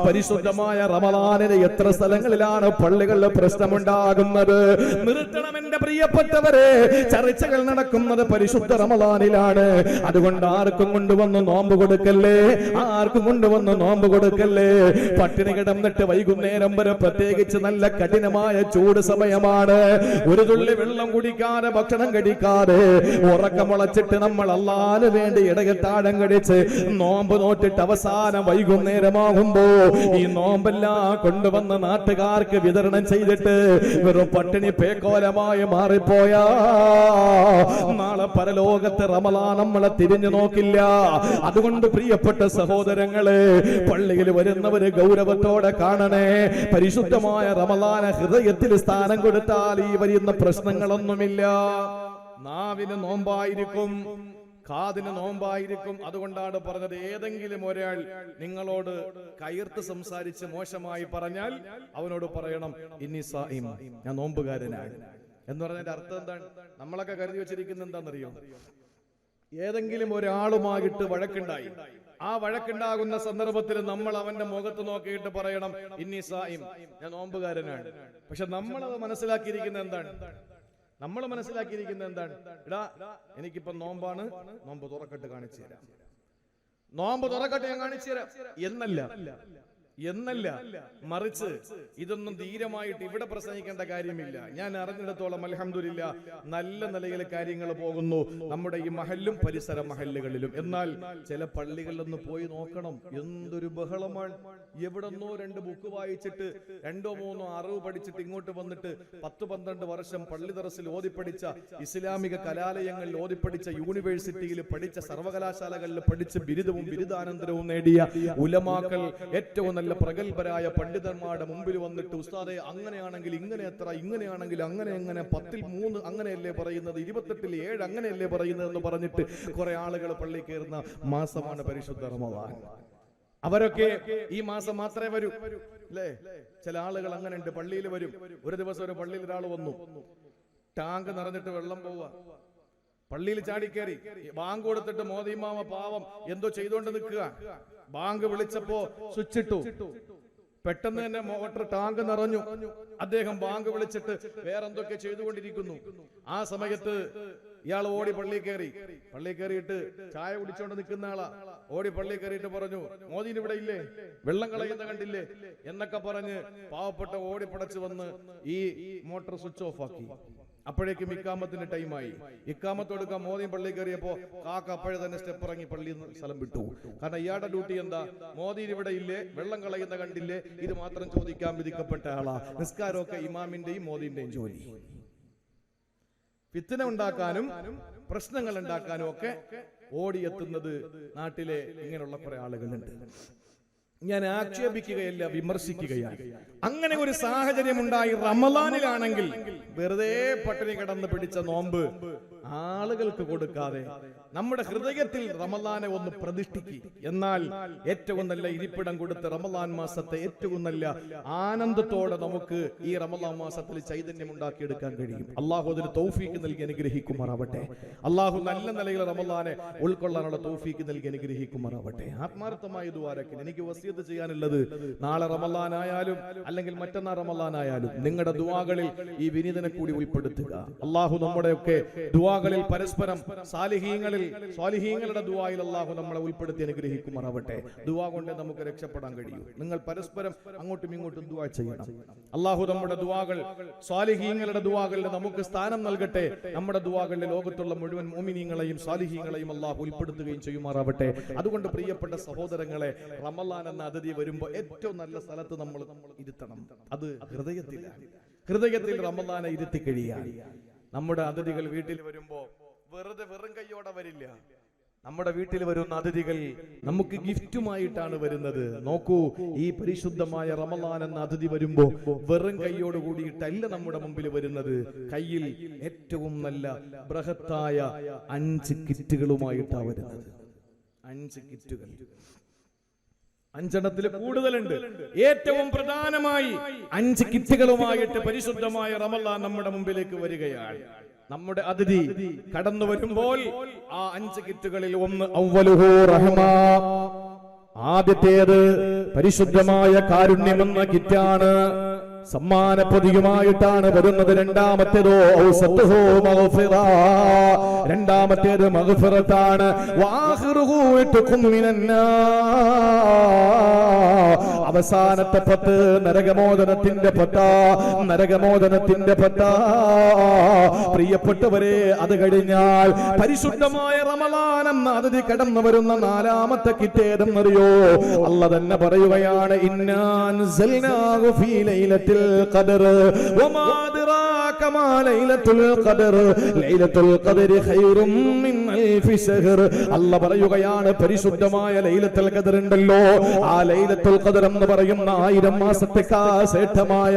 പരിശുദ്ധമായ റമളാനിലെ എത്ര സ്ഥലങ്ങളിലാണ് പള്ളികളിൽ പ്രശ്നമുണ്ടാകുന്നത്? നിർത്തണം എന്റെ പ്രിയപ്പെട്ടവരെ. ചർച്ചകൾ നടക്കുന്നത് പരിശുദ്ധ റമളാനിലാണ്. അതുകൊണ്ട് ആർക്കും കൊണ്ടുവന്ന് നോമ്പ് കൊടുക്കല്ലേ, ആർക്കും കൊണ്ടുവന്ന് നോമ്പ് കൊടുക്കല്ലേ. പട്ടിണി കിടന്നിട്ട് വൈകുന്നേരം വരെ, പ്രത്യേകിച്ച് നല്ല കഠിനമായ ചൂട് സമയമാണ്, ഒരു തുള്ളി വെള്ളം കുടിക്കാതെ, ഭക്ഷണം കഴിക്കാതെ, ഉറക്കമുളച്ചിട്ട് നമ്മൾ അല്ലാഹുവിന് വേണ്ടി ഇടകത്താഴം കഴിച്ച് നോമ്പ് നോറ്റിട്ട് അവസാനം വൈകുന്നേരമാകുമ്പോ ഈ നോമ്പെല്ലാം കൊണ്ടുവന്ന് നാട്ടുകാർക്ക് വിതരണം ചെയ്തിട്ട് വെറും പട്ടിണി പേക്കോലമായി മാറിപ്പോയാ നാളെ പരലോകത്തെ റമളാൻ നമ്മളെ തിരിഞ്ഞു നോക്കില്ല. അതുകൊണ്ട് പ്രിയപ്പെട്ട സഹോദരങ്ങളെ, പള്ളിയിൽ വരുന്നവര് ഗൗരവത്തോടെ കാണണേ. പരിശുദ്ധമായ റമളാൻ ഹൃദയത്തിൽ സ്ഥാനം കൊടുത്താൽ ഈ വരുന്ന പ്രശ്നങ്ങളൊന്നുമില്ല. നാവിന് നോമ്പായിരിക്കും, കാതിന് നോമ്പായിരിക്കും. അതുകൊണ്ടാണ് പറഞ്ഞത്, ഏതെങ്കിലും ഒരാൾ നിങ്ങളോട് കയർത്ത് സംസാരിച്ച് മോശമായി പറഞ്ഞാൽ അവനോട് പറയണം ഇന്നി സായിം, ഞാൻ നോമ്പുകാരനാണ് എന്ന് പറഞ്ഞതിന്റെ അർത്ഥം എന്താണ്? നമ്മളൊക്കെ കരുതി വെച്ചിരിക്കുന്നത് എന്താണെന്നറിയോ? ഏതെങ്കിലും ഒരാളുമായിട്ട് വഴക്കുണ്ടായി, ആ വഴക്കുണ്ടാകുന്ന സന്ദർഭത്തിൽ നമ്മൾ അവന്റെ മുഖത്ത് നോക്കിയിട്ട് പറയണം ഇന്നി സായിം, ഞാൻ നോമ്പുകാരനാണ്. പക്ഷെ നമ്മളത് മനസ്സിലാക്കിയിരിക്കുന്നത് എന്താണ്? നമ്മൾ മനസ്സിലാക്കിയിരിക്കുന്നത് എന്താണ്? എടാ, എനിക്കിപ്പോ നോമ്പാണ്, നോമ്പ് തുറക്കട്ട് കാണിച്ചു തരാം, നോമ്പ് തുറക്കട്ട് ഞാൻ കാണിച്ചു തരാം എന്നല്ല, മറിച്ച് ഇതൊന്നും ധീരമായിട്ട് ഇവിടെ പ്രസംഗിക്കേണ്ട കാര്യമില്ല. ഞാൻ അറിഞ്ഞിടത്തോളം അൽഹംദുലില്ലാ നല്ല നിലയിൽ കാര്യങ്ങൾ പോകുന്നു നമ്മുടെ ഈ മഹല്ലും പരിസര മഹല്ലുകളിലും. എന്നാൽ ചില പള്ളികളിലൊന്ന് പോയി നോക്കണം, എന്തൊരു ബഹളമാണ്. എവിടെന്നോ 2 ബുക്ക് വായിച്ചിട്ട് 2 or 3 അറിവ് പഠിച്ചിട്ട് ഇങ്ങോട്ട് വന്നിട്ട് 10-12 വർഷം പള്ളി ദറസിൽ ഓതിപ്പടിച്ച, ഇസ്ലാമിക കലാലയങ്ങളിൽ ഓതിപ്പടിച്ച, യൂണിവേഴ്സിറ്റിയിൽ പഠിച്ച, സർവകലാശാലകളിൽ പഠിച്ച് ബിരുദവും ബിരുദാനന്തരവും നേടിയ ഉലമാക്കൾ, ഏറ്റവും നല്ല പ്രഗത്ഭരായ പണ്ഡിതന്മാരുടെ മുമ്പിൽ വന്നിട്ട് ഉസ്താദെ അങ്ങനെയാണെങ്കിൽ ഇങ്ങനെ എത്ര, ഇങ്ങനെയാണെങ്കിൽ അങ്ങനെ എങ്ങനെ, 10-ൽ 3 അങ്ങനെയല്ലേ പറയുന്നത്, 28-ൽ 7 അങ്ങനെയല്ലേ പറയുന്നത് എന്ന് പറഞ്ഞിട്ട് കുറെ ആളുകൾ പള്ളി കയറുന്ന മാസമാണ് പരിശുദ്ധ റമദാൻ. അവരൊക്കെ ഈ മാസം മാത്രമേ വരൂ അല്ലേ? ചില ആളുകൾ അങ്ങനെ ഉണ്ട്, പള്ളിയിൽ വരും. ഒരു ദിവസം ഒരു പള്ളിയിൽ ഒരാൾ വന്നു, ടാങ്ക് നിറഞ്ഞിട്ട് വെള്ളം പോവുക, പള്ളിയിൽ ചാടിക്കേറി. ബാങ്ക് കൊടുത്തിട്ട് മോദിമാമ പാവം എന്തോ ചെയ്തോണ്ട് നിൽക്കുക. ബാങ്ക് വിളിച്ചപ്പോ സ്വിച്ച് ഇട്ടു, പെട്ടെന്ന് തന്നെ മോട്ടർ ടാങ്ക് നിറഞ്ഞു. അദ്ദേഹം ബാങ്ക് വിളിച്ചിട്ട് വേറെന്തൊക്കെ ചെയ്തുകൊണ്ടിരിക്കുന്നു. ആ സമയത്ത് ഇയാൾ ഓടി പള്ളി കയറിയിട്ട് ചായ കുടിച്ചോണ്ട് നിൽക്കുന്ന ആളാ. ഓടി പള്ളി കയറിയിട്ട് പറഞ്ഞു, മോദിന് ഇവിടെ ഇല്ലേ, വെള്ളം കളയുന്ന കണ്ടില്ലേ എന്നൊക്കെ പറഞ്ഞ് പാവപ്പെട്ട ഓടി പടച്ചു വന്ന് ഈ മോട്ടർ സ്വിച്ച് ഓഫ് ആക്കി. അപ്പോഴേക്കും ഇക്കാമത്തിന്റെ ടൈമായി. ഇക്കാമത്ത് കൊടുക്കാൻ മോദിയും പള്ളി കയറിയപ്പോ കാക്ക അപ്പോഴേ തന്നെ സ്റ്റെപ്പ് ഇറങ്ങി പള്ളിയിൽ നിന്ന് സ്ഥലം വിട്ടു. കാരണം ഇയാളുടെ ഡ്യൂട്ടി എന്താ? മോദിയിൽ ഇവിടെ ഇല്ലേ, വെള്ളം കളയുന്ന കണ്ടില്ലേ, ഇത് മാത്രം ചോദിക്കാൻ വിധിക്കപ്പെട്ട ആളാ. നിസ്കാരമൊക്കെ ഇമാമിന്റെയും മോദിന്റെയും ജോലി. ഫിത്ന ഉണ്ടാക്കാനും പ്രശ്നങ്ങൾ ഉണ്ടാക്കാനും ഒക്കെ ഓടിയെത്തുന്നത് നാട്ടിലെ ഇങ്ങനെയുള്ള കുറെ ആളുകളുണ്ട്. ഞാൻ ആക്ഷേപിക്കുകയല്ല, വിമർശിക്കുകയാണ്. അങ്ങനെ ഒരു സാഹചര്യം ഉണ്ടായി റമളാനിലാണെങ്കിൽ വെറുതെ പട്ടിണി കിടന്ന് പിടിച്ച നോമ്പ് ആളുകൾക്ക് കൊടുക്കാതെ നമ്മുടെ ഹൃദയത്തിൽ റമളാനെ ഒന്ന് പ്രതിഷ്ഠിക്കുക. എന്നാൽ ഏറ്റവും നല്ല ഇരിപ്പിടം കൊടുത്ത് റമളാൻ മാസത്തെ ഏറ്റവും നല്ല ആനന്ദത്തോടെ നമുക്ക് ഈ റമളാൻ മാസത്തിൽ ചൈതന്യം ഉണ്ടാക്കിയെടുക്കാൻ കഴിയും. അള്ളാഹു അതിന് തൗഫീക്ക് നൽകി അനുഗ്രഹിക്കുമാറാവട്ടെ. അള്ളാഹു നല്ല നിലയിൽ റമളാനെ ഉൾക്കൊള്ളാനുള്ള തൗഫീക്ക് നൽകി അനുഗ്രഹിക്കുമാറാവട്ടെ. ആത്മാർത്ഥമായി ദുആരക്കിൽ എനിക്ക് വസിയത്ത് ചെയ്യാനുള്ളത്, നാളെ റമളാൻ ആയാലും അല്ലെങ്കിൽ മറ്റന്നാൾ റമളാൻ ആയാലും നിങ്ങളുടെ ദുആകളിൽ ഈ വിനീതനെ കൂടി ഉൾപ്പെടുത്തുക. അള്ളാഹു നമ്മുടെയൊക്കെ ദുആകളിൽ പരസ്പരം സ്വാലിഹീങ്ങളുടെ ദുആയിൽ അള്ളാഹു നമ്മളെ ഉൾപ്പെടുത്തി അനുഗ്രഹിക്കുമാറാവട്ടെ. ദുആ കൊണ്ട് നമുക്ക് രക്ഷപ്പെടാൻ കഴിയും. നിങ്ങൾ പരസ്പരം അങ്ങോട്ടും ഇങ്ങോട്ടും ദുആ ചെയ്യണം. അള്ളാഹു നമ്മുടെ ദുആകൾ, സ്വാലിഹീങ്ങളുടെ ദുആകളിൽ നമുക്ക് സ്ഥാനം നൽകട്ടെ. നമ്മുടെ ദുആകളിൽ ലോകത്തുള്ള മുഴുവൻ മുഅ്മിനീങ്ങളെയും സ്വാലിഹീങ്ങളെയും അള്ളാഹു ഉൾപ്പെടുത്തുകയും ചെയ്യുമാറാവട്ടെ. അതുകൊണ്ട് പ്രിയപ്പെട്ട സഹോദരങ്ങളെ, റമളാൻ എന്ന അതിഥി വരുമ്പോൾ ഏറ്റവും നല്ല സ്ഥലത്ത് നമ്മൾ ഇരുത്തണം. അത് ഹൃദയത്തിൽ റമളാനെ ഇരുത്തി കഴിയാൻ. നമ്മുടെ അതിഥികൾ വീട്ടിൽ വരുമ്പോ വെറുതെ വെറും കൈയോടെ വരില്ല. നമ്മുടെ വീട്ടിൽ വരുന്ന അതിഥികൾ നമുക്ക് ഗിഫ്റ്റുമായിട്ടാണ് വരുന്നത്. നോക്കൂ, ഈ പരിശുദ്ധമായ റമളാൻ എന്ന അതിഥി വരുമ്പോ വെറും കൈയോട് കൂടിയിട്ടല്ല നമ്മുടെ മുമ്പിൽ വരുന്നത്. കയ്യിൽ ഏറ്റവും നല്ല ബൃഹത്തായ 5 കിറ്റുകളുമായിട്ടാണ് വരുന്നത്. 5 കിറ്റുകൾ, 5 കൂടുതലുണ്ട്. ഏറ്റവും പ്രധാനമായി 5 കിറ്റുകളുമായിട്ട് പരിശുദ്ധമായ റമളാൻ നമ്മുടെ മുമ്പിലേക്ക് വരികയാണ്. നമ്മുടെ അതിഥി കടന്നു വരുമ്പോൾ ആ 5 കിറ്റുകളിൽ ഒന്ന് അവ്വലുഹു റഹ്മ, ആദ്യത്തേത് പരിശുദ്ധമായ കാരുണ്യമെന്ന കിറ്റാണ്. സമ്മാന പൊതിയുമായിട്ടാണ് വരുന്നത്. രണ്ടാമത്തേതോ ഔസത്തുഹു മഗ്ഫിറ, രണ്ടാമത്തേത് മഗ്ഫിറത്താണ്. വാഖിറുഹു ഇത്ഖും മിനന്നാർ, അവസാനത്തെ 10 നരകമോചനത്തിന്റെ 10. പ്രിയപ്പെട്ടവരെ, അത് കഴിഞ്ഞാൽ പരിശുദ്ധമായ റമളാൻ എന്ന അതിഥി കടന്നു വരുന്ന 4ാമത്തെ കിറ്റേതെന്നറിയോ? അല്ലാഹു തന്നെ പറയുകയാണ്, ഇന്നാ അൻസൽനാഹു ഫീ ലൈലത്തിൽ ഖദർ വമാ അദ്റാക കമാ ലൈലത്തുൽ ഖദർ ലൈലത്തുൽ ഖദരി ഖൈറും മിൻ അൽഫി ശഹർ. അല്ലാഹു പറയുകയാണ് പരിശുദ്ധമായ ലൈലത്തുൽ ഖദർ ഉണ്ടല്ലോ, ആ ലൈലത്തുൽ ഖദർ എന്ന് പറയുന്ന 1000 മാസത്തേക്കാ ശ്രേഷ്ഠമായ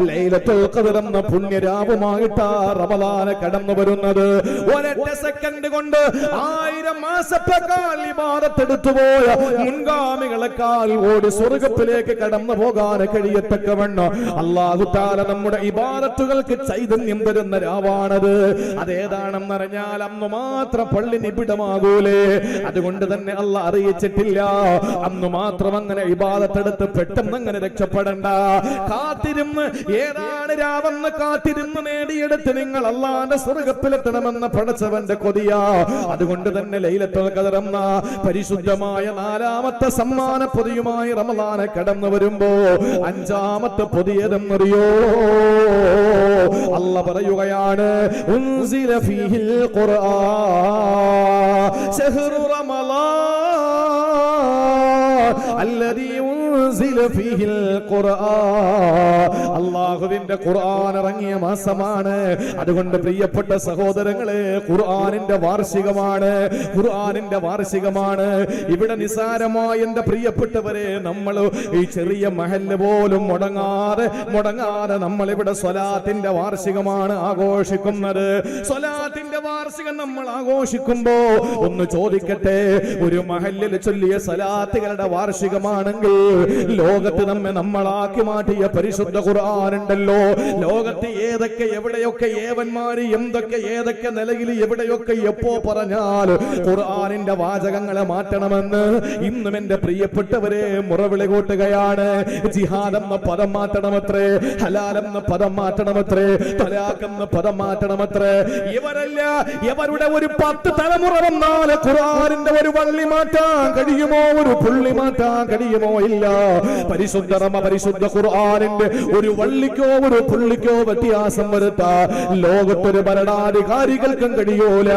ലൈലത്തുൽ ഖദർ എന്ന പുണ്യരാവുമായിട്ടാ റമളാൻ കടന്നു വരുന്നത്. ഒരൊറ്റ സെക്കൻഡ് കൊണ്ട് 1000 മാസത്തേക്കാൾ ഇബാദത്ത് എടുത്തുപോയ മുൻഗാമികളെക്കാൾ ഓടി സ്വർഗ്ഗത്തിലേക്ക് കടന്നു പോകാൻ കഴിയത്തക്കവണ്ണം അല്ലാഹു തആല നമ്മുടെ ഇബാദത്തുകൾക്ക് ചൈതന്യം തരുന്ന രാവാണത്. അതേതാണെന്നറിഞ്ഞാൽ അന്ന് മാത്രം പള്ളി നിബിഡമാകൂലേ. അതുകൊണ്ട് തന്നെ അല്ലാഹ് അറിയിച്ചിട്ടില്ല അന്ന് മാത്രം അങ്ങനെ ഇബാദത്തെടുത്ത് പെട്ടെന്ന് അങ്ങനെ രക്ഷപ്പെടണ്ട. കാത്തിരുന്ന് ഏതാണ് രാവെന്ന് കാത്തിരുന്ന് നേടിയെടുത്ത് നിങ്ങൾ അല്ലാഹുവിന്റെ സ്വർഗ്ഗത്തിലെത്തണമെന്ന പടച്ചവന്റെ കൊതിയാ. അതുകൊണ്ട് തന്നെ ലൈലത്തുൽ ഖദർ എന്ന പരിശുദ്ധമായ 4ാമത്തെ സമ്മാന പൊതിയുമായി റമളാൻ കടന്നു വരുമ്പോ 5ാമത്തെ പൊതിയതെന്നറിയോ? അല്ലാഹ് പറയുകയാണ് ഉൻസില ഫീഹിൽ ഖുർആൻ ശഹ്റു റമളാൻ അല്ലദീ ഉൻസില ഫീഹിൽ ഖുർആൻ. അല്ലാഹുവിന്റെ ഖുർആൻ ഇറങ്ങിയ മാസമാണ്. അതുകൊണ്ട് പ്രിയപ്പെട്ട സഹോദരങ്ങളെ, ഖുർആനിന്റെ വാർഷികമാണ്, ഖുർആനിന്റെ വാർഷികമാണ്. ഇവിടെ നിസാരമായ എന്റെ പ്രിയപ്പെട്ടവരെ, നമ്മൾ ഈ ചെറിയ മഹല്ല് പോലും മുടങ്ങാതെ നമ്മൾ ഇവിടെ സ്വലാത്തിന്റെ വാർഷികമാണ് ആഘോഷിക്കുന്നത്. സ്വലാത്തിന്റെ വാർഷികം നമ്മൾ ആഘോഷിക്കുമ്പോ ഒന്ന് ചോദിക്കട്ടെ, ഒരു മഹല്ലിൽ ചൊല്ലിയ സ്വലാത്തുകളുടെ വാർഷികമാണെങ്കിൽ ലോകത്ത് നമ്മളാക്കി മാറ്റിയ പരിശുദ്ധ ഖുർആൻ ഉണ്ടല്ലോ, ലോകത്ത് ഏതൊക്കെ എവിടെയൊക്കെ ഏവന്മാര് എന്തൊക്കെ ഏതൊക്കെ നിലയിൽ എവിടെയൊക്കെ എപ്പോ പറഞ്ഞാൽ ഖുർആനിന്റെ വാചകങ്ങളെ മാറ്റണമെന്ന് ഇന്നും എന്റെ പ്രിയപ്പെട്ടവരെ മുറവിളി കൂട്ടുകയാണ്. ജിഹാദ് എന്ന പദം മാറ്റണമത്രേ, ഹലാൽ എന്ന പദം മാറ്റണമത്രേ, തലാഖ് എന്ന പദം മാറ്റണമത്രേ. ഇവരല്ല, ഇവരുടെ ഒരു 10 തലമുറ വന്നാൽ ഖുർആനിന്റെ ഒരു വള്ളി മാറ്റാൻ കഴിയുമോ? ഒരു പുള്ളി മാറ്റാൻ കഴിയുമോ? ഇല്ല. പരിശുദ്ധ ഖുർആനിന്റെ ഒരു വള്ളിക്കോ ഒരു പുള്ളിക്കോ വ്യത്യാസം വരുത്താൻ ലോകത്തൊരു ഭരണാധികാരികൾക്കും കഴിയൂല.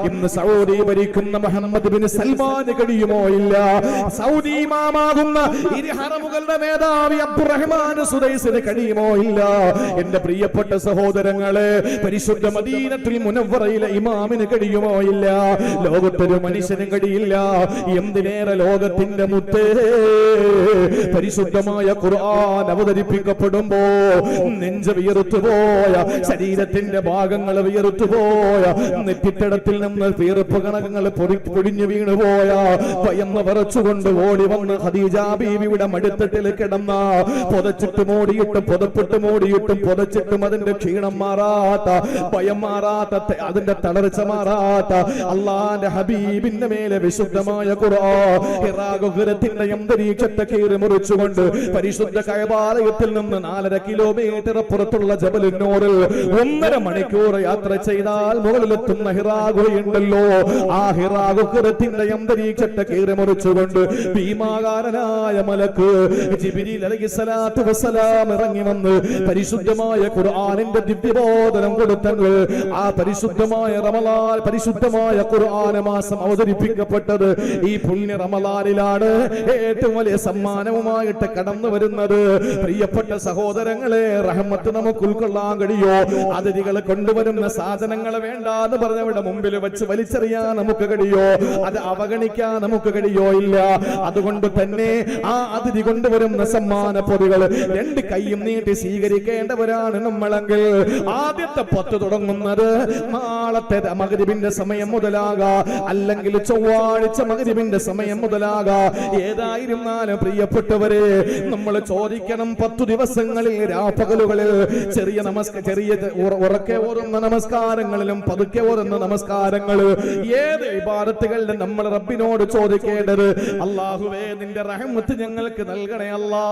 ഇന്ന് സൗദി ഭരിക്കുന്ന മുഹമ്മദ് ബിൻ സൽമാന് കഴിയുമോ? ഇല്ല. സൗദി ഇമാമാകുന്ന ഇരു ഹറമുകളുടെ മേധാവി അബ്ദുറഹ്മാൻ സുദൈസിന് കഴിയുമോ? ഇല്ല. എന്റെ പ്രിയപ്പെട്ട സഹോദരങ്ങളെ, പരിശുദ്ധ മദീനത്തുൽ മുനവ്വറയിലെ ഇമാമിന് കഴിയുമോ? ഇല്ല. ലോകത്തൊരു മനുഷ്യനും കഴിയില്ല. എന്തിനേറെ ലോകത്തിന്റെ മുത്തേ പരിശുദ്ധമായ ഖുർആൻ അവതരിപ്പിക്കപ്പെടുമ്പോ നെഞ്ച് വിയർത്തുപോയ, ശരീരത്തിന്റെ ഭാഗങ്ങൾ വിയർത്തുപോയ, നെറ്റിത്തടത്തിൽ നിന്ന് വീർപ്പ് കണകങ്ങൾ പൊടിഞ്ഞു വീണുപോയ, ഭയന്ന് വിറച്ചുകൊണ്ട് ഓടി വന്ന് ഖദീജ ബീവിയുടെ മടിത്തട്ടിൽ കിടന്ന പുതച്ചിട്ട് മൂടിയിട്ടും പുതപ്പിട്ട് മൂടിയിട്ടും പുതച്ചിട്ടും അതിന്റെ ക്ഷീണം മാറാത്ത, ഭയം മാറാത്ത, അതിന്റെ തളർച്ച മാറാത്ത അല്ലാഹുവിന്റെ ഹബീബിന്റെ മേലെ വിശുദ്ധമായ ഖുർആൻ ഹിറാ ഗുഹരത്തിന്റെ അന്തരീക്ഷത്തെ കീറി മുറിച്ചുകൊണ്ട് പരിശുദ്ധ കഅബാലയത്തിൽ നിന്ന് 4.5 കിലോമീറ്റർ പുറത്തുള്ള ജബലുൻ നൂറിൽ 1.5 മണിക്കൂർ യാത്ര ചെയ്താൽ മുകളിലെത്തുന്ന ഹിറാ ഗുഹയുണ്ടല്ലോ, ആ ഹിറാ ഗുഹരത്തിന്റെ അന്തരീക്ഷത്തെ കീറി മുറിച്ചുകൊണ്ട് ഭീമാകാരനായ മലക്ക് ജിബ്രീൽ അലൈഹിസ്സലാത്തു വസ്സലാം ഇറങ്ങി വന്ന് പരിശുദ്ധമായ ഖുർആനിന്റെ ദിവ്യബോധനം കൊടുത്തങ്ങൾ. ആ പരിശുദ്ധമായ റമളാൻ, പരിശുദ്ധമായ ഖുർആൻ മാസം അവതരിപ്പിക്കപ്പെട്ടത് ഈ പുണ്യ റമളാനിലാണ്. ഏറ്റവും വലിയ സമ്മാനവുമായിട്ട് കടന്നു വരുന്നത് പ്രിയപ്പെട്ട സഹോദരങ്ങളെ, റഹ്മത്ത് നമുക്ക് ഉൾക്കൊള്ളാൻ കഴിയോ? അതിഥികളെ കൊണ്ടുവരുന്ന സാധനങ്ങൾ വേണ്ടാന്ന് പറഞ്ഞവിടെ മുമ്പിൽ വെച്ച് വലിച്ചെറിയാൻ നമുക്ക് കഴിയോ? അത് അവഗണിക്കാൻ നമുക്ക് കഴിയോ? ഇല്ല. അതുകൊണ്ട് തന്നെ ആ അതിഥി കൊണ്ടുവരുന്ന സമ്മാന പൊതികൾ 2 കൈയും നീട്ടി സ്വീകരിക്കേണ്ടവരാണ് നമ്മളെങ്കിൽ ആദ്യത്തെ 10 തുടങ്ങുന്നത് നാളത്തെ മഗ്രിബിന്റെ സമയം മുതലാകാ, അല്ലെങ്കിൽ ചൊവ്വാഴ്ച മഗ്രിബിന്റെ സമയം മുതലാകാ. ഏതായിരുന്നാലും പ്രിയപ്പെട്ടവരെ, നമ്മൾ ചോദിക്കണം 10 ദിവസങ്ങളിൽ രാപ്പകലുകളിൽ ചെറിയ ഉറക്കെ ഓരുന്ന നമസ്കാരങ്ങളിലും പതുക്കെ ഓരുന്ന നമസ്കാരങ്ങൾ ഏത് ഇബാദത്തുകളിലും നമ്മൾ റബ്ബിനോട് ചോദിക്കേണ്ടത് അല്ലാഹുവേ നിന്റെ റഹ്മത്ത് ഞങ്ങൾക്ക് നൽകണേ അല്ലാ,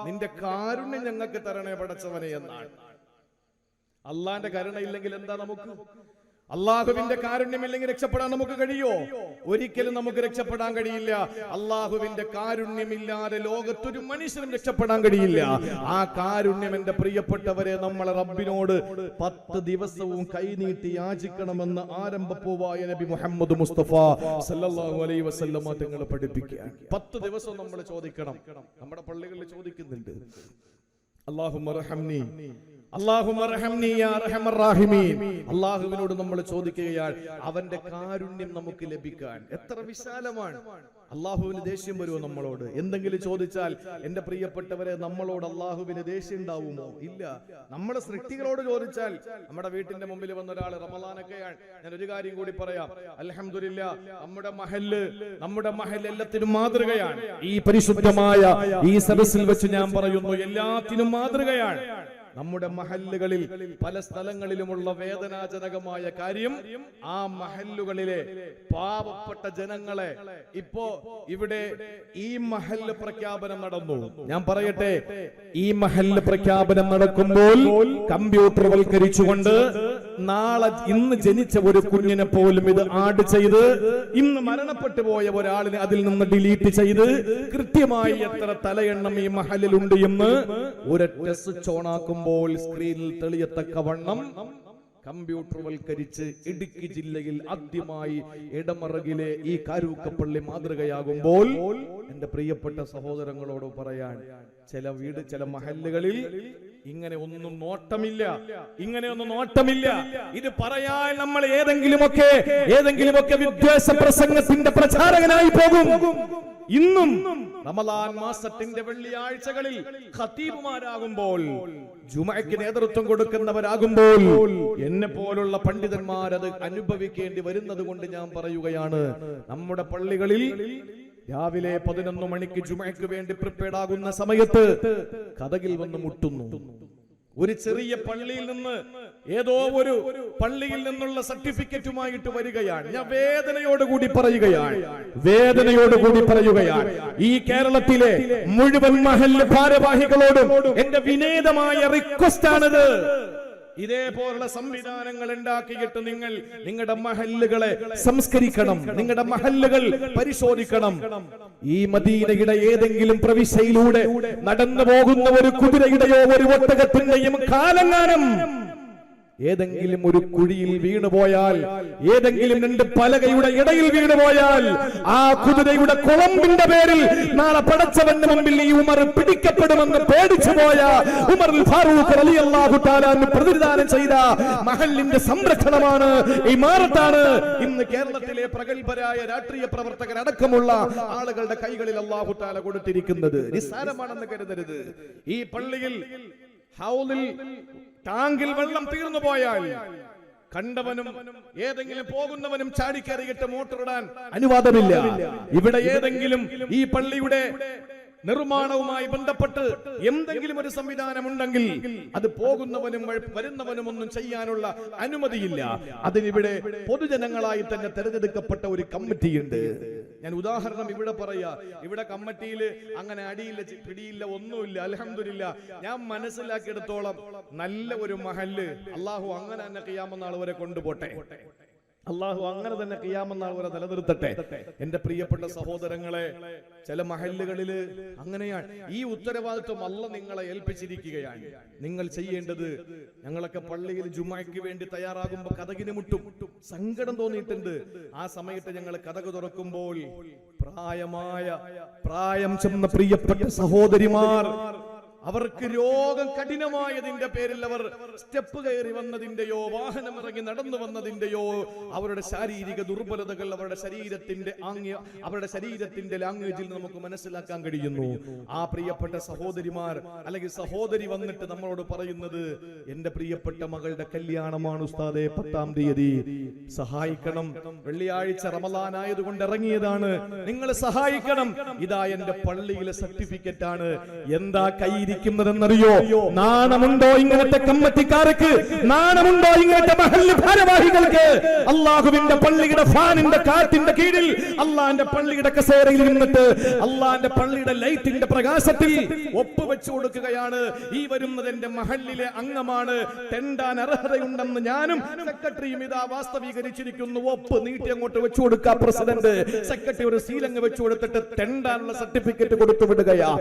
നിന്റെ കാരുണ്യം ഞങ്ങൾക്ക് തരണേ പടച്ചവനെ എന്നാണ്. അള്ളാന്റെ കരുണ ഇല്ലെങ്കിൽ എന്താ നമുക്ക്? അള്ളാഹുവിന്റെ കാരുണ്യമില്ലെങ്കിൽ രക്ഷപ്പെടാൻ നമുക്ക് കഴിയോ? ഒരിക്കലും നമുക്ക് രക്ഷപ്പെടാൻ കഴിയില്ല. അള്ളാഹുവിന്റെ കാരുണ്യമില്ലാതെ ലോകത്തൊരു മനുഷ്യനും രക്ഷപ്പെടാൻ കഴിയില്ല. ആ കാരുണ്യം എന്റെ പ്രിയപ്പെട്ടവരെ നമ്മൾ റബ്ബിനോട് 10 ദിവസവും കൈനീട്ടി യാചിക്കണമെന്ന് ആരംഭപ്പൂവായ നബി മുഹമ്മദ് മുസ്തഫ സല്ലല്ലാഹു അലൈഹി വസല്ലമ തങ്ങൾ പഠിപ്പിക്കുകയാണ്. 10 ദിവസം നമ്മൾ ചോദിക്കണം. നമ്മുടെ പള്ളികളിൽ ചോദിക്കുന്നുണ്ട്, അല്ലാഹുമ്മ റഹംനി, അള്ളാഹുവിനോട് നമ്മൾ ചോദിക്കുകയാണ് അവന്റെ കാരുണ്യം നമുക്ക് ലഭിക്കാൻ. എത്ര വിശാലമാണ്. അള്ളാഹുവിന് ദേഷ്യം വരുമോ നമ്മളോട്? എന്തെങ്കിലും ചോദിച്ചാൽ എന്റെ പ്രിയപ്പെട്ടവരെ, നമ്മളോട് അള്ളാഹുവിന് ദേഷ്യം ഉണ്ടാവുമോ? ഇല്ല. നമ്മുടെ സൃഷ്ടികളോട് ചോദിച്ചാൽ, നമ്മുടെ വീട്ടിന്റെ മുമ്പിൽ വന്ന ഒരാൾ റമളാനൊക്കെയാണ്, ഞാൻ ഒരു കാര്യം കൂടി പറയാം, അൽഹംദുലില്ലാ നമ്മുടെ മഹല്ല് എല്ലാത്തിനും മാതൃകയാണ്. ഈ പരിശുദ്ധമായ ഈ സദസ്സിൽ വെച്ച് ഞാൻ പറയുന്നു, എല്ലാത്തിനും മാതൃകയാണ്. നമ്മുടെ മഹല്ലുകളിൽ പല സ്ഥലങ്ങളിലുമുള്ള വേദനാജനകമായ കാര്യം, ആ മഹല്ലുകളിലെ പാവപ്പെട്ട ജനങ്ങളെ ഇപ്പോ ഇവിടെ ഈ മഹല്ല് പ്രഖ്യാപനം നടന്നു. ഞാൻ പറയട്ടെ, ഈ മഹല്ല് പ്രഖ്യാപനം നടക്കുമ്പോൾ കമ്പ്യൂട്ടർവൽക്കരിച്ചുകൊണ്ട് ഇന്ന് ജനിച്ച ഒരു കുഞ്ഞിനെ പോലും ഇത് ആഡ് ചെയ്ത്, ഇന്ന് മരണപ്പെട്ടു പോയ ഒരാളിനെ അതിൽ നിന്ന് ഡിലീറ്റ് ചെയ്ത്, കൃത്യമായി എത്ര തലയെണ്ണം ഈ മഹല്ലിലുണ്ട് എന്ന് ഒരൊറ്റ സ്വിച്ച് ഓണാക്കുമ്പോൾ സ്ക്രീനിൽ തെളിയത്തക്കവണ്ണം കമ്പ്യൂട്ടർവൽക്കരിച്ച് ഇടുക്കി ജില്ലയിൽ ആദ്യമായി ഇടമറകിലെ ഈ കാരൂക്കപ്പള്ളി മാതൃകയാകുമ്പോൾ, എന്റെ പ്രിയപ്പെട്ട സഹോദരങ്ങളോട് പറയാൻ, ചില മഹല്ലുകളിൽ ഇങ്ങനെയൊന്നും നോട്ടമില്ല. ഇത് പറയാൻ നമ്മൾ ഏതെങ്കിലുമൊക്കെ വിദ്വേഷ പ്രസംഗത്തിന്റെ പ്രചാരകനായി പോകും. ഇന്നും റമളാൻ മാസത്തിന്റെ വെള്ളിയാഴ്ചകളിൽ ഖതീബുമാരാകുമ്പോൾ, ജുമഅയ്ക്ക് നേതൃത്വം കൊടുക്കുന്നവരാകുമ്പോൾ, എന്നെ പോലുള്ള പണ്ഡിതന്മാർ അത് അനുഭവിക്കേണ്ടി വരുന്നത് കൊണ്ട് ഞാൻ പറയുകയാണ്, നമ്മുടെ പള്ളികളിൽ രാവിലെ 11 മണിക്ക് ജുമഅയ്ക്ക് വേണ്ടി പ്രിപ്പയർഡ് ആകുന്ന സമയത്ത് കതകിൽ വന്ന് മുട്ടുന്നു. ഒരു ചെറിയ പള്ളിയിൽ നിന്ന്, ഏതോ ഒരു പള്ളിയിൽ നിന്നുള്ള സർട്ടിഫിക്കറ്റുമായിട്ട് വരികയാണ്. ഞാൻ വേദനയോടുകൂടി പറയുകയാണ്, ഈ കേരളത്തിലെ മുഴുവൻ മഹല്ല് ഭാരവാഹികളോടും എന്റെ വിനീതമായ റിക്വസ്റ്റ് ആണിത്. ഇതേപോലുള്ള സംവിധാനങ്ങൾ ഉണ്ടാക്കിയിട്ട് നിങ്ങളുടെ മഹല്ലുകളെ സംസ്കരിക്കണം, നിങ്ങളുടെ മഹല്ലുകൾ പരിശോധിക്കണം. ഈ മദീനയുടെ ഏതെങ്കിലും പ്രവിശ്യയിലൂടെ നടന്നു പോകുന്ന ഒരു കുതിരയുടെയോ ഒരു ഒട്ടകത്തിന്റെയും കാലങ്ങാനം ഏതെങ്കിലും ഒരു കുഴിയിൽ വീണുപോയാൽ, ഏതെങ്കിലും 2 പലകയുടെ ഇടയിൽ വീണുപോയാൽ, ആ കുതിരയുടെ കുളമ്പിന്റെ പേരിൽ നാളെ പടച്ചവന്റെ മുമ്പിൽ ഈ ഉമർ പിടിക്കപ്പെടുമെന്ന് പേടിച്ചു പോയ ഉമർ ഫാറൂഖ് റളിയല്ലാഹു തആല പ്രതിനിധാനം ചെയ്ത മഹല്ലിന്റെ സംരക്ഷണമാണ്, ഇമാറത്താണ് ഇന്ന് കേരളത്തിലെ പ്രഗത്ഭരായ രാഷ്ട്രീയ പ്രവർത്തകരടക്കമുള്ള ആളുകളുടെ കൈകളിൽ അല്ലാഹു തആല കൊടുത്തിരിക്കുന്നത്. നിസ്സാരമാണെന്ന് കരുതരുത്. ഈ പള്ളിയിൽ ഹൗലിൽ ടാങ്കിൽ വെള്ളം തീർന്നു പോയാൽ കണ്ടവനും ഏതെങ്കിലും പോകുന്നവനും ചാടിക്കറിയിട്ട് മോട്ടറിടാൻ അനുവാദമില്ല. ഇവിടെ ഏതെങ്കിലും ഈ പള്ളിയുടെ നിർമ്മാണവുമായി ബന്ധപ്പെട്ട് എന്തെങ്കിലും ഒരു സംവിധാനമുണ്ടെങ്കിൽ അത് പോകുന്നവനും വരുന്നവനും ഒന്നും ചെയ്യാനുള്ള അനുമതിയില്ല. അതിനിവിടെ പൊതുജനങ്ങളായി തന്നെ തെരഞ്ഞെടുക്കപ്പെട്ട ഒരു കമ്മിറ്റിയുണ്ട്. ഞാൻ ഉദാഹരണം ഇവിടെ പറയാ, ഇവിടെ കമ്മിറ്റിയിൽ അങ്ങനെ അടിയില്ല, പിടിയില്ല, ഒന്നുമില്ല. അൽഹംദുലില്ലാ, ഞാൻ മനസ്സിലാക്കിയെടുത്തോളം നല്ല ഒരു മഹല്ല് അല്ലാഹു അങ്ങനെ തന്നെ ഖിയാമത്ത് നാൾ വരെ കൊണ്ടുപോട്ടെ. അല്ലാഹു അങ്ങനെ തന്നെ ഖിയാമത്ത് നാൾ വരെ നിലനിർത്തട്ടെ. എന്റെ പ്രിയപ്പെട്ട സഹോദരങ്ങളെ, ചില മഹല്ലുകളില് അങ്ങനെയാണ്. ഈ ഉത്തരവാദിത്വം അല്ലാഹു നിങ്ങളെ ഏൽപ്പിച്ചിരിക്കുകയാണ്. നിങ്ങൾ ചെയ്യേണ്ടത്, ഞങ്ങളൊക്കെ പള്ളിയിൽ ജുമഅയ്ക്ക് വേണ്ടി തയ്യാറാകുമ്പോൾ കതകിന് മുട്ടും, സങ്കടം തോന്നിയിട്ടുണ്ട്. ആ സമയത്ത് ഞങ്ങൾ കതക് തുറക്കുമ്പോൾ പ്രായം ചെന്ന പ്രിയപ്പെട്ട സഹോദരിമാർ, അവർക്ക് രോഗം കഠിനമായതിന്റെ പേരിൽ അവർ സ്റ്റെപ്പ് കയറി വന്നതിന്റെയോ വാഹനമിറങ്ങി നടന്നു വന്നതിന്റെയോ അവരുടെ ശാരീരിക ദുർബലതകൾ അവരുടെ ശരീരത്തിന്റെ ലാംഗ്വേജിൽ നമുക്ക് മനസ്സിലാക്കാൻ കഴിയുന്നു. ആ പ്രിയപ്പെട്ട സഹോദരിമാർ അല്ലെങ്കിൽ സഹോദരി വന്നിട്ട് നമ്മളോട് പറയുന്നത്, എന്റെ പ്രിയപ്പെട്ട മകളുടെ കല്യാണമാണ് ഉസ്താദേ, 10-ാം തീയതി സഹായിക്കണം, വെള്ളിയാഴ്ച റമളാൻ ആയതുകൊണ്ട് ഇറങ്ങിയതാണ്, നിങ്ങൾ സഹായിക്കണം, ഇതാ എന്റെ പള്ളിയിലെ സർട്ടിഫിക്കറ്റ് ആണ്. എന്താ കയ്യിൽ ിക്കുന്നതെന്നറിയോ? നാണമുണ്ടോ ഇങ്ങനത്തെ കമ്മിറ്റിക്കാർക്ക്? നാണമുണ്ടോ ഇങ്ങനത്തെ മഹല്ല് ഭാരവാഹികൾക്ക്? അള്ളാഹുവിന്റെ പള്ളിയുടെ ഫാനിന്റെ കാറ്റിന്റെ കീഴിൽ, അള്ളാന്റെ പള്ളിയുടെ കസേരയിൽ നിന്നിട്ട്, അള്ളാന്റെ പള്ളിയുടെ ലൈറ്റിന്റെ പ്രകാശത്തിൽ ഒപ്പുവെച്ചു കൊടുക്കുകയാണ്, ഈ വരുന്നത് എന്റെ മഹല്ലിലെ അംഗമാണ്, തെണ്ടാൻ അർഹതയുണ്ടെന്ന് ഞാനും സെക്രട്ടറിയും ഇതാ വാസ്തവീകരിച്ചിരിക്കുന്നു. ഒപ്പ് നീട്ടി അങ്ങോട്ട് വെച്ചു കൊടുക്കുക. പ്രസിഡന്റ്, സെക്രട്ടറി ഒരു സീലങ്ങ് വെച്ചു കൊടുത്തിട്ട് തെണ്ടാനുള്ള സർട്ടിഫിക്കറ്റ് കൊടുത്തു വിടുകയാ.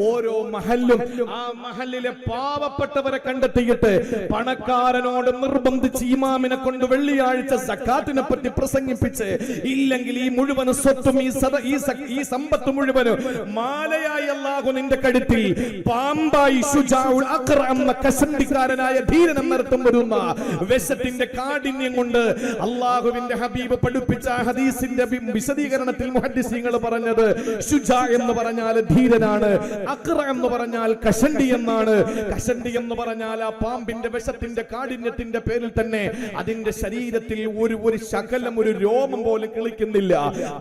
ഓരോ മഹല്ലും ആ മഹല്ലിലെ പാവപ്പെട്ടവരെ കണ്ടെത്തിയിട്ട് പണക്കാരനോട് നിർബന്ധിച്ച് ഇമാമിനെ കൊണ്ട് വെള്ളിയാഴ്ച സക്കാത്തിനെ പറ്റി പ്രസംഗിപ്പിച്ച്, ഇല്ലെങ്കിൽ ഈ മുഴുവൻ സ്വത്തും ഈ സമ്പത്ത് മുഴുവനും മാലയായി അല്ലാഹു നിന്റെ കഴുത്തിൽ പാമ്പായി ശുജാഉൽ അഖ്റ എന്ന കസണ്ടിക്കാരനായ ധീരൻ എന്നർത്ഥം വരുന്ന വിശത്തിന്റെ കാഠിന്യം കൊണ്ട് അല്ലാഹുവിന്റെ ഹബീബ് പഠിപ്പിച്ച ഹദീസിന്റെ വിശദീകരണത്തിൽ മുഹദ്ദിസീങ്ങൾ പറഞ്ഞത് ശുജാ എന്ന് പറഞ്ഞാൽ ധീരനാണ്, അഖ്റ എന്ന് പറഞ്ഞാൽ കശണ്ടി എന്നാണ്. കശണ്ടി എന്ന് പറഞ്ഞാൽ ആ പാമ്പിന്റെ വിഷത്തിന്റെ കാഠിന്യത്തിന്റെ പേരിൽ തന്നെ അതിന്റെ ശരീരത്തിൽ ഒരു ശകലം ഒരു രോമം പോലും കിളിക്കുന്നില്ല.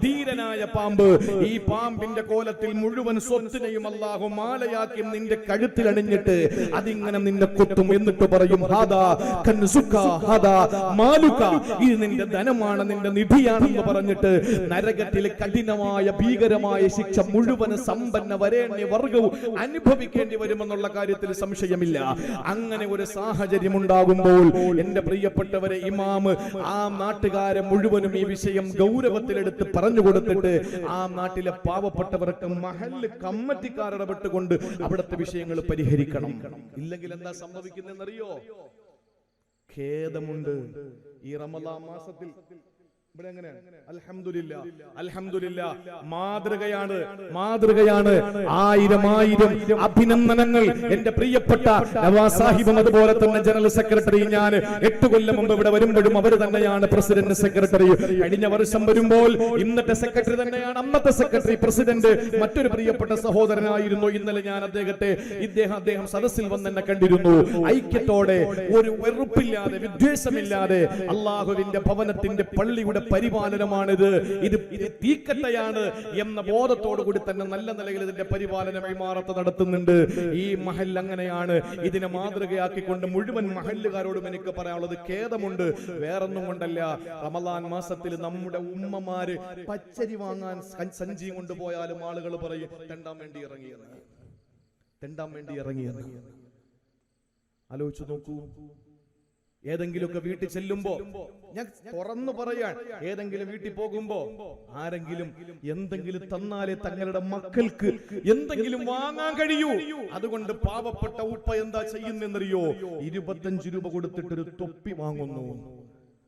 ധീരനായ പാമ്പ്. ഈ പാമ്പിന്റെ കോലത്തിൽ മുഴുവൻ സ്വത്തിനെയും അല്ലാഹു മാലയാക്കി നിന്റെ കഴുത്തിൽ അണിഞ്ഞിട്ട് അതിങ്ങനെ നിന്നെ കൊത്തും. എന്നിട്ട് പറയും ഹാദാ കൻസുക ഹാദാ മാലുക, ഇത് നിന്റെ ധനമാണ്, നിന്റെ നിധിയാണെന്ന് പറഞ്ഞിട്ട് നരകത്തിലെ കഠിനമായ ഭീകരമായ ശിക്ഷ മുഴുവൻ സമ്പന്ന വരേണ്യ വർഗവും അനുഭവിക്കേണ്ടി വരുമെന്നുള്ള കാര്യത്തിൽ സംശയമില്ല. അങ്ങനെ ഒരു സാഹചര്യം ഉണ്ടാകുമ്പോൾ എന്റെ പ്രിയപ്പെട്ടവരെ, ഇമാമ് ആ നാട്ടുകാരെ മുഴുവനും ഈ വിഷയം ഗൗരവത്തിലെടുത്ത് പറഞ്ഞു കൊടുത്തിട്ട് ആ നാട്ടിലെ പാവപ്പെട്ടവർക്ക് മഹല്ല് കമ്മിറ്റിക്കാർ ഇടപെട്ടുകൊണ്ട് അവിടുത്തെ വിഷയങ്ങൾ പരിഹരിക്കണം. ഇല്ലെങ്കിൽ എന്താ സംഭവിക്കുന്നതെന്നറിയോ? ഖേദമുണ്ട്. ഈ റമളാൻ മാസത്തിൽ ഇവിടെ എങ്ങനെയാണ്? അൽഹംദുലില്ലാ മാതൃകയാണ്. ആയിരം അഭിനന്ദനങ്ങൾ എന്റെ പ്രിയപ്പെട്ട നവാസ് സാഹിബും അതുപോലെ തന്നെ ജനറൽ സെക്രട്ടറി. ഞാൻ 8 കൊല്ലം മുമ്പ് ഇവിടെ വരുമ്പോഴും അവർ തന്നെയാണ് പ്രസിഡന്റ് സെക്രട്ടറി. കഴിഞ്ഞ വർഷം വരുമ്പോൾ ഇന്നത്തെ സെക്രട്ടറി തന്നെയാണ് അന്നത്തെ സെക്രട്ടറി. പ്രസിഡന്റ് മറ്റൊരു പ്രിയപ്പെട്ട സഹോദരനായിരുന്നു. ഇന്നലെ ഞാൻ അദ്ദേഹം സദസ്സിൽ വന്ന് എന്നെ കണ്ടിരുന്നു. ഐക്യത്തോടെ, ഒരു വെറുപ്പില്ലാതെ, വിദ്വേഷമില്ലാതെ അള്ളാഹുവിന്റെ ഭവനത്തിന്റെ പള്ളിയുടെ പരിപാലനമാണിത്. ഇത് തീക്കട്ടയാണ് എന്ന ബോധത്തോടു കൂടി തന്നെ നല്ല നിലയിൽ ഇതിന്റെ പരിപാലനം ഇമാറത്ത് നടത്തുന്നുണ്ട്. ഈ മഹൽ അങ്ങനെയാണ്. ഇതിനെ മാതൃകയാക്കിക്കൊണ്ട് മുഴുവൻ മഹല്ലുകാരോടും എനിക്ക് പറയാനുള്ളത് ഖേദമുണ്ട്. വേറൊന്നും കൊണ്ടല്ല, റമളാൻ മാസത്തിൽ നമ്മുടെ ഉമ്മമാര് പച്ചരി വാങ്ങാൻ സഞ്ചിയും കൊണ്ടുപോയാലും ആളുകൾ പറയും തെണ്ടാൻ വേണ്ടി ഇറങ്ങിയെന്ന്. ആലോചിച്ചു നോക്കൂ. ഏതെങ്കിലുമൊക്കെ വീട്ടിൽ ചെല്ലുമ്പോ, ഞാൻ തുറന്നു പറയാൻ, ഏതെങ്കിലും വീട്ടിൽ പോകുമ്പോ ആരെങ്കിലും എന്തെങ്കിലും തന്നാലേ തങ്ങളുടെ മക്കൾക്ക് എന്തെങ്കിലും വാങ്ങാൻ കഴിയൂ. അതുകൊണ്ട് പാവപ്പെട്ട ഉപ്പ എന്താ ചെയ്യുന്നറിയോ? 25 രൂപ കൊടുത്തിട്ടൊരു തൊപ്പി വാങ്ങുന്നു.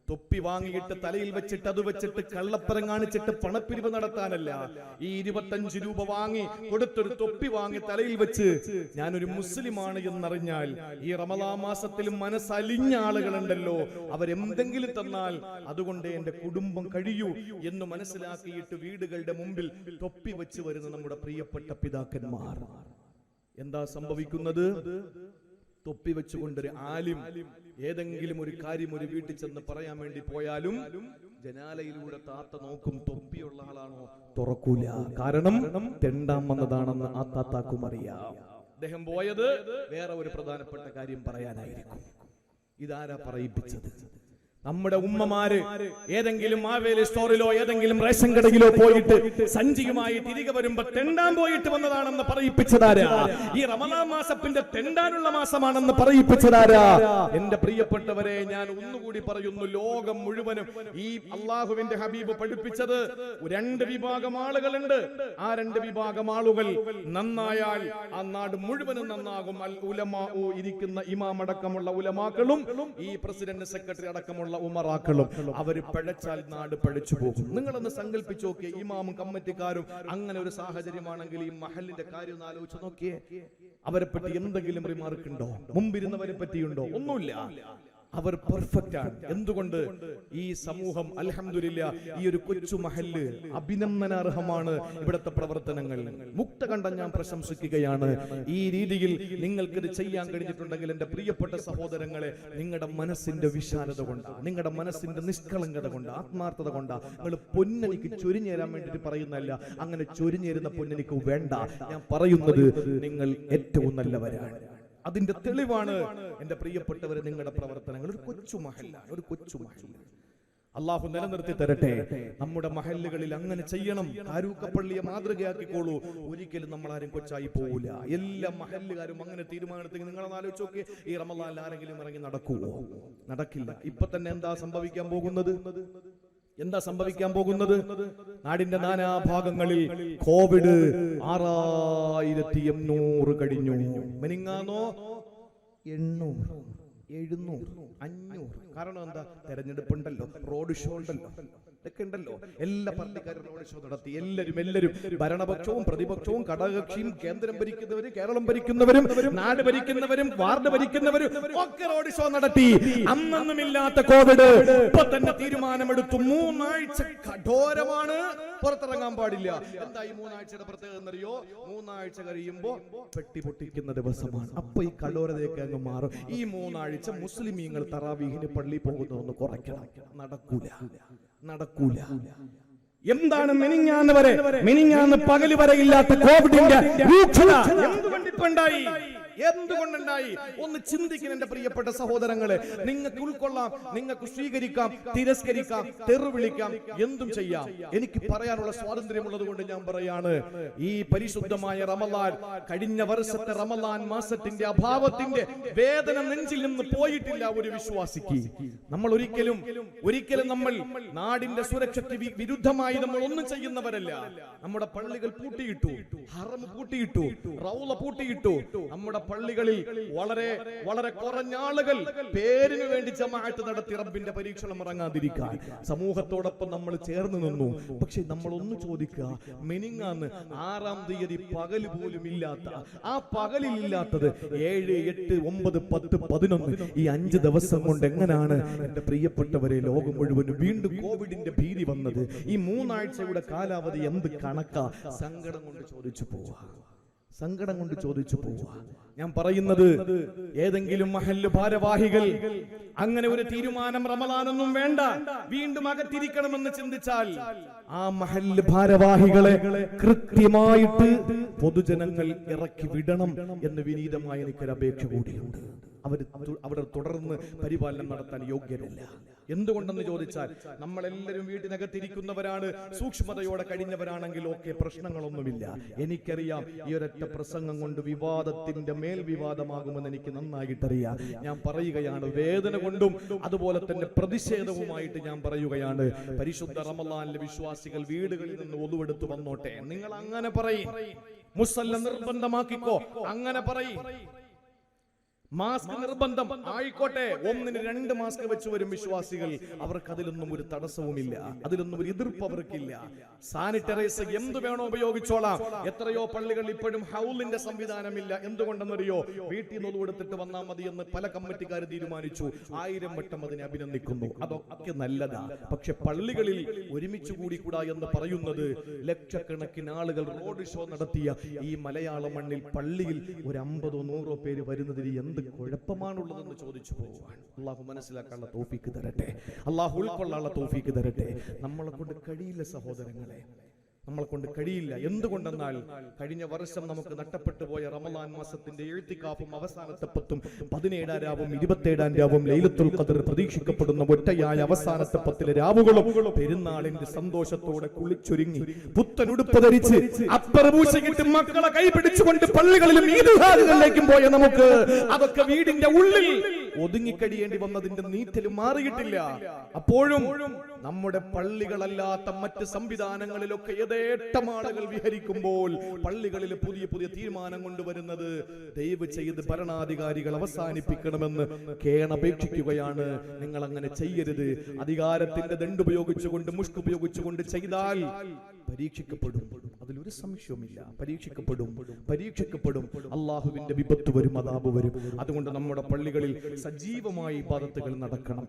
തൊപ്പി വാങ്ങിയിട്ട് തലയിൽ വെച്ചിട്ട് അത് വെച്ചിട്ട് കള്ളപ്പരം കാണിച്ചിട്ട് പണപ്പിരിവ് നടത്താനല്ല. ഈ 25 രൂപ വാങ്ങി കൊടുത്തൊരു തൊപ്പി വാങ്ങി തലയിൽ വെച്ച് ഞാനൊരു മുസ്ലിമാണ് എന്നറിഞ്ഞാൽ, ഈ റമളാൻ മാസത്തിൽ മനസ്സലിഞ്ഞ ആളുകളുണ്ടല്ലോ, അവരെന്തെങ്കിലും തന്നാൽ അതുകൊണ്ട് എന്റെ കുടുംബം കഴിയൂ എന്ന് മനസ്സിലാക്കിയിട്ട് വീടുകളുടെ മുമ്പിൽ തൊപ്പി വെച്ച് വരുന്ന നമ്മുടെ പ്രിയപ്പെട്ട പിതാക്കന്മാർ. എന്താ സംഭവിക്കുന്നത്? തൊപ്പി വെച്ചുകൊണ്ടൊരു ആലിം ഏതെങ്കിലും ഒരു കാര്യം ഒരു വീട്ടിൽ ചെന്ന് പറയാൻ വേണ്ടി പോയാലും ജനാലയിലൂടെ താത്ത നോക്കും, തൊപ്പിയുള്ള ആളാണോ? തുറക്കൂല. കാരണം തെണ്ടാൻ വന്നതാണെന്ന് ആ താത്താക്കും അറിയാം. അദ്ദേഹം പോയത് വേറെ ഒരു പ്രധാനപ്പെട്ട കാര്യം പറയാനായിരിക്കും. ഇതാരാ പറയിപ്പിച്ചത്? നമ്മുടെ ഉമ്മമാര് ഏതെങ്കിലും മാവേലി സ്റ്റോറിലോ ഏതെങ്കിലും റേഷൻ കടയിലോ പോയിട്ട് സഞ്ചിയുമായി തിരികെ വരുമ്പോ തെണ്ടാൻ പോയിട്ട് വന്നതാണെന്ന് പറയിപ്പിച്ചതാരാ? ഈ റമളാൻ മാസത്തിന്റെ തെണ്ടാനുള്ള മാസമാണെന്ന് പറയിപ്പിച്ചതാരാ? എന്റെ പ്രിയപ്പെട്ടവരെ, ഞാൻ ഒന്നുകൂടി പറയുന്നു, ലോകം മുഴുവനും ഈ അള്ളാഹുവിന്റെ ഹബീബ് പഠിപ്പിച്ചത് 2 വിഭാഗം ആളുകളുണ്ട്. ആ 2 വിഭാഗം ആളുകൾ നന്നായാൽ ആ നാട് മുഴുവനും നന്നാകും. അൽ ഉലമാ, ഇരിക്കുന്ന ഇമാം അടക്കമുള്ള ഉലമാക്കളും ഈ പ്രസിഡന്റ് സെക്രട്ടറി അടക്കമുള്ള ഉമറാക്കളും. അവര് പഴച്ചാൽ നാട് പഴച്ചു പോകും. നിങ്ങളൊന്ന് സങ്കല്പിച്ചു നോക്കിയേ, ഇമാമും കമ്മിറ്റിക്കാരും അങ്ങനെ ഒരു സാഹചര്യമാണെങ്കിൽ ഈ മഹലിന്റെ കാര്യം ഒന്ന് ആലോചിച്ച് നോക്കിയേ. അവരെ പറ്റി എന്തെങ്കിലും റിമാർക്ക് ഉണ്ടോ? മുമ്പിരുന്നവരെ പറ്റിയുണ്ടോ? ഒന്നുമില്ല. അവർ പെർഫെക്റ്റ് ആണ്. എന്തുകൊണ്ട്? ഈ സമൂഹം അൽഹംദുലില്ലാഹ്, ഈ ഒരു കൊച്ചു മഹല്ല് അഭിനന്ദനാർഹമാണ്. ഇവിടുത്തെ പ്രവർത്തനങ്ങൾ മുക്തകണ്ഠം ഞാൻ പ്രശംസിക്കുകയാണ്. ഈ രീതിയിൽ നിങ്ങൾക്കിത് ചെയ്യാൻ കഴിഞ്ഞിട്ടുണ്ടെങ്കിൽ എന്റെ പ്രിയപ്പെട്ട സഹോദരങ്ങളെ, നിങ്ങളുടെ മനസ്സിന്റെ വിശാലത കൊണ്ട്, നിങ്ങളുടെ മനസ്സിന്റെ നിഷ്കളങ്കത കൊണ്ട്, ആത്മാർത്ഥത കൊണ്ട് നിങ്ങൾ പൊന്നനിക്ക് ചൊരിഞ്ഞേരാൻ വേണ്ടിയിട്ട് പറയുന്നതല്ല. അങ്ങനെ ചൊരിഞ്ഞേരുന്ന പൊന്നനിക്ക് വേണ്ട. ഞാൻ പറയുന്നത് നിങ്ങൾ ഏറ്റവും നല്ലവരാണ്. അതിന്റെ തെളിവാണ് എന്റെ പ്രിയപ്പെട്ടവരെ നിങ്ങളുടെ പ്രവർത്തനങ്ങൾ. ഒരു കൊച്ചു മഹല്ല, അള്ളാഹു നിലനിർത്തി തരട്ടെ. നമ്മുടെ മഹല്ലുകളിൽ അങ്ങനെ ചെയ്യണം. താരൂക്കപ്പള്ളിയെ മാതൃകയാക്കിക്കോളൂ. ഒരിക്കലും നമ്മൾ ആരും കൊച്ചായി പോകൂല. എല്ലാ മഹല്ലുകാരും അങ്ങനെ തീരുമാനത്തിൽ നിങ്ങളൊന്ന് ആലോചിച്ച് നോക്കി. ഈ റമളാനിൽ ആരെങ്കിലും ഇറങ്ങി നടക്കുമോ? നടക്കില്ല. ഇപ്പൊ തന്നെ എന്താ സംഭവിക്കാൻ പോകുന്നത്? എന്താ സംഭവിക്കാൻ പോകുന്നത്? നാടിന്റെ നാനാഭാഗങ്ങളിൽ കോവിഡ് 6800 കഴിഞ്ഞു. മെനിങ്ങാന്നോ 800, 700, 500. കാരണം എന്താ? തെരഞ്ഞെടുപ്പുണ്ടല്ലോ, റോഡ് ഷോ ഉണ്ടല്ലോ, ഇതൊക്കെ ഉണ്ടല്ലോ. എല്ലാ പാർട്ടിക്കാരും റോഡ് ഷോ നടത്തി. എല്ലാവരും ഭരണപക്ഷവും പ്രതിപക്ഷവും ഘടകകക്ഷിയും കേന്ദ്രം ഭരിക്കുന്നവരും കേരളം ഭരിക്കുന്നവരും നാട് ഭരിക്കുന്നവരും വാർഡ് ഭരിക്കുന്നവരും ഒക്കെ റോഡ് ഷോ നടത്തി. അന്നൊന്നുമില്ലാത്ത കോവിഡ് ഇപ്പൊ തന്നെ തീരുമാനമെടുത്തു. 3 ആഴ്ച കഠോരമാണ്, പുറത്തിറങ്ങാൻ പാടില്ല. എന്താ ഈ 3 ആഴ്ചയുടെ പ്രത്യേകത എന്നറിയോ? 3 ആഴ്ച കഴിയുമ്പോ പെട്ടി പൊട്ടിക്കുന്ന ദിവസമാണ്. അപ്പൊ ഈ കഠോരതയൊക്കെ അങ്ങ് മാറും. ഈ 3 ആഴ്ച മുസ്ലിമീങ്ങൾ തറാവീഹിന് പള്ളി പോകുന്നതൊന്ന് കുറയ്ക്കണം. നടക്കൂല. എന്താണ് മെനിഞ്ഞാന്ന് പകല് വരെ ഇല്ലാത്ത കോവിഡിന്റെ രൂക്ഷത എന്തുകൊണ്ടുണ്ടായി? ഒന്ന് ചിന്തിക്കണം എന്റെ പ്രിയപ്പെട്ട സഹോദരങ്ങളെ. നിങ്ങൾക്ക് ഉൾക്കൊള്ളാം, നിങ്ങൾക്ക് സ്വീകരിക്കാം, തിരസ്കരിക്കാം, തെറുവിളിക്കാം, എന്തും ചെയ്യാം. എനിക്ക് പറയാനുള്ള സ്വാതന്ത്ര്യമുള്ളത് കൊണ്ട് ഞാൻ പറയാണ്, ഈ പരിശുദ്ധമായ റമളാൻ, കഴിഞ്ഞ വർഷത്തെ റമളാൻ മാസത്തിന്റെ അഭാവത്തിന്റെ വേദന നെഞ്ചിൽ നിന്ന് പോയിട്ടില്ല ഒരു വിശ്വാസിക്ക്. നമ്മൾ ഒരിക്കലും നമ്മൾ നാടിന്റെ സുരക്ഷയ്ക്ക് വിരുദ്ധമായി നമ്മൾ ഒന്നും ചെയ്യുന്നവരല്ല. നമ്മുടെ പള്ളികൾ പൂട്ടിയിട്ടു, ഹറം പൂട്ടിയിട്ടു, റൗള പൂട്ടിയിട്ടു. നമ്മുടെ പള്ളികളിൽ വളരെ കുറഞ്ഞ ആളുകൾ പേരിന് വേണ്ടി ജമാഅത്ത് നടത്തി റബ്ബിന്റെ പരീക്ഷണം ഇറങ്ങാതിരിക്കാൻ സമൂഹത്തോടൊപ്പം നമ്മൾ ചേർന്ന് നിന്നു. പക്ഷെ നമ്മൾ ഒന്ന് ചോദിക്കുക, മെനിങ്ങാന്ന് 6-ാം തീയതി പകല് പോലും ഇല്ലാത്ത, ആ പകലിൽ ഇല്ലാത്തത് 7, 8, 9, 10, 11 ഈ 5 ദിവസം കൊണ്ട് എങ്ങനെയാണ് എന്റെ പ്രിയപ്പെട്ടവരെ ലോകം മുഴുവനും വീണ്ടും കോവിഡിന്റെ ഭീതി വന്നത്? ഈ 3 ആഴ്ചയുടെ കാലാവധി എന്ത് കണക്കാ? സങ്കടം കൊണ്ട് ചോദിച്ചു പോവുക. ഞാൻ പറയുന്നത്, ഏതെങ്കിലും മഹല്ല് ഭാരവാഹികൾ അങ്ങനെ ഒരു തീരുമാനം റമളാനൊന്നും വേണ്ട, വീണ്ടും അകത്തിരിക്കണമെന്ന് ചിന്തിച്ചാൽ ആ മഹല്ല് ഭാരവാഹികളെ കൃത്യമായിട്ട് പൊതുജനങ്ങൾ ഇറക്കി വിടണം എന്ന് വിനീതമായ എനിക്കൊരു അപേക്ഷ കൂടിയുണ്ട്. അവർ തുടർന്ന് പരിപാലനം നടത്താൻ യോഗ്യരല്ല. എന്തുകൊണ്ടെന്ന് ചോദിച്ചാൽ, നമ്മളെല്ലാവരും വീട്ടിനകത്തിരിക്കുന്നവരാണ്, സൂക്ഷ്മതയോടെ കഴിഞ്ഞവരാണെങ്കിൽ ഓക്കെ, പ്രശ്നങ്ങളൊന്നുമില്ല. എനിക്കറിയാം ഈ ഒരൊറ്റ പ്രസംഗം കൊണ്ട് വിവാദത്തിന്റെ മേൽ വിവാദമാകുമെന്ന് എനിക്ക് നന്നായിട്ടറിയാം. ഞാൻ പറയുകയാണ്, വേദന കൊണ്ടും അതുപോലെ തന്നെ പ്രതിഷേധവുമായിട്ട് ഞാൻ പറയുകയാണ്, പരിശുദ്ധ റമളാനിലെ വിശ്വാസികൾ വീടുകളിൽ നിന്ന് ഒതുവെടുത്ത് വന്നോട്ടെ. നിങ്ങൾ അങ്ങനെ പറയും, മുസല്ല നിർബന്ധമാക്കിക്കോ, അങ്ങനെ പറയും. മാസ്ക് നിർബന്ധം ആയിക്കോട്ടെ, 1-ന് 2 മാസ്ക് വെച്ച് വരും വിശ്വാസികൾ. അവർക്ക് അതിലൊന്നും ഒരു തടസ്സവുമില്ല, അതിലൊന്നും ഒരു എതിർപ്പ് അവർക്കില്ല. സാനിറ്റൈസർ എന്ത് വേണോ ഉപയോഗിച്ചോളാം. എത്രയോ പള്ളികളിൽ ഇപ്പോഴും ഹൗലിന്റെ സംവിധാനമില്ല. എന്തുകൊണ്ടെന്നറിയോ? വീട്ടിൽ നിന്ന് കൊടുത്തിട്ട് വന്നാൽ മതി എന്ന് പല കമ്മിറ്റിക്കാർ തീരുമാനിച്ചു. 1000 വട്ടം അതിനെ അഭിനന്ദിക്കുന്നു. അതൊക്കെ നല്ലതാ. പക്ഷെ പള്ളികളിൽ ഒരുമിച്ച് കൂടിക്കൂടാ എന്ന് പറയുന്നത്, ലക്ഷക്കണക്കിന് ആളുകൾ റോഡ് ഷോ നടത്തിയ ഈ മലയാള മണ്ണിൽ പള്ളിയിൽ ഒരു 50-ഓ 100-ഓ പേര് വരുന്നതിന് എന്ത് കുഴപ്പമാണുള്ളതെന്ന് ചോദിച്ചു പോവാൻ. അള്ളാഹു മനസ്സിലാക്കാനുള്ള തൗഫീക്ക് തരട്ടെ, അള്ളാഹു ഉൾക്കൊള്ളാനുള്ള തൗഫീക്ക് തരട്ടെ. നമ്മളെ കൊണ്ട് കഴിയില്ല സഹോദരങ്ങളെ, നമ്മളെ കൊണ്ട് കഴിയില്ല. എന്തുകൊണ്ടെന്നാൽ, കഴിഞ്ഞ വർഷം നമുക്ക് നഷ്ടപ്പെട്ടു പോയ റമളാൻ മാസത്തിന്റെ എഴുത്തിക്കാഫും അവസാനത്തെ 10ഉം 17-ാം രാവും 27-ാം രാവും ലൈലത്തുൽ ഖദർ പ്രതീക്ഷിക്കപ്പെടുന്ന ഒറ്റയായ അവസാനത്തെ 10 രാവുകളും പെരുന്നാളിന്റെ സന്തോഷത്തോടെ കുളിച്ചൊരുങ്ങി പുത്തനുടുപ്പ് ധരിച്ച് അപ്പറപൂശിട്ട് മക്കളെ കൈപിടിച്ചുകൊണ്ട് പള്ളികളിലും ഈദ്ഗാഹുകളിലേക്കും പോയ നമുക്ക് അതൊക്കെ വീടിന്റെ ഉള്ളിൽ ഒതുങ്ങിക്കഴിയേണ്ടി വന്നതിന്റെ നീറ്റലും മാറിയിട്ടില്ല. അപ്പോഴും നമ്മുടെ പള്ളികളല്ലാത്ത മറ്റ് സംവിധാനങ്ങളിലൊക്കെ യഥേഷ്ടം ആളുകൾ വിഹരിക്കുമ്പോൾ പള്ളികളിൽ പുതിയ തീരുമാനം കൊണ്ടുവരുന്നത് ദയവ് ചെയ്ത് ഭരണാധികാരികൾ അവസാനിപ്പിക്കണമെന്ന് കേണപേക്ഷിക്കുകയാണ്. നിങ്ങൾ അങ്ങനെ ചെയ്യരുത്. അധികാരത്തിന്റെ ദണ്ട് ഉപയോഗിച്ചുകൊണ്ട്, മുഷ്ക് ഉപയോഗിച്ചുകൊണ്ട് ചെയ്താൽ പരീക്ഷിക്കപ്പെടും. അതിലൊരു സംശയവുമില്ല. പരീക്ഷിക്കപ്പെടും. അള്ളാഹുവിന്റെ വിപത്ത് വരും, അദാബ് വരും. അതുകൊണ്ട് നമ്മുടെ പള്ളികളിൽ സജീവമായി ഇബാദത്തുകൾ നടക്കണം.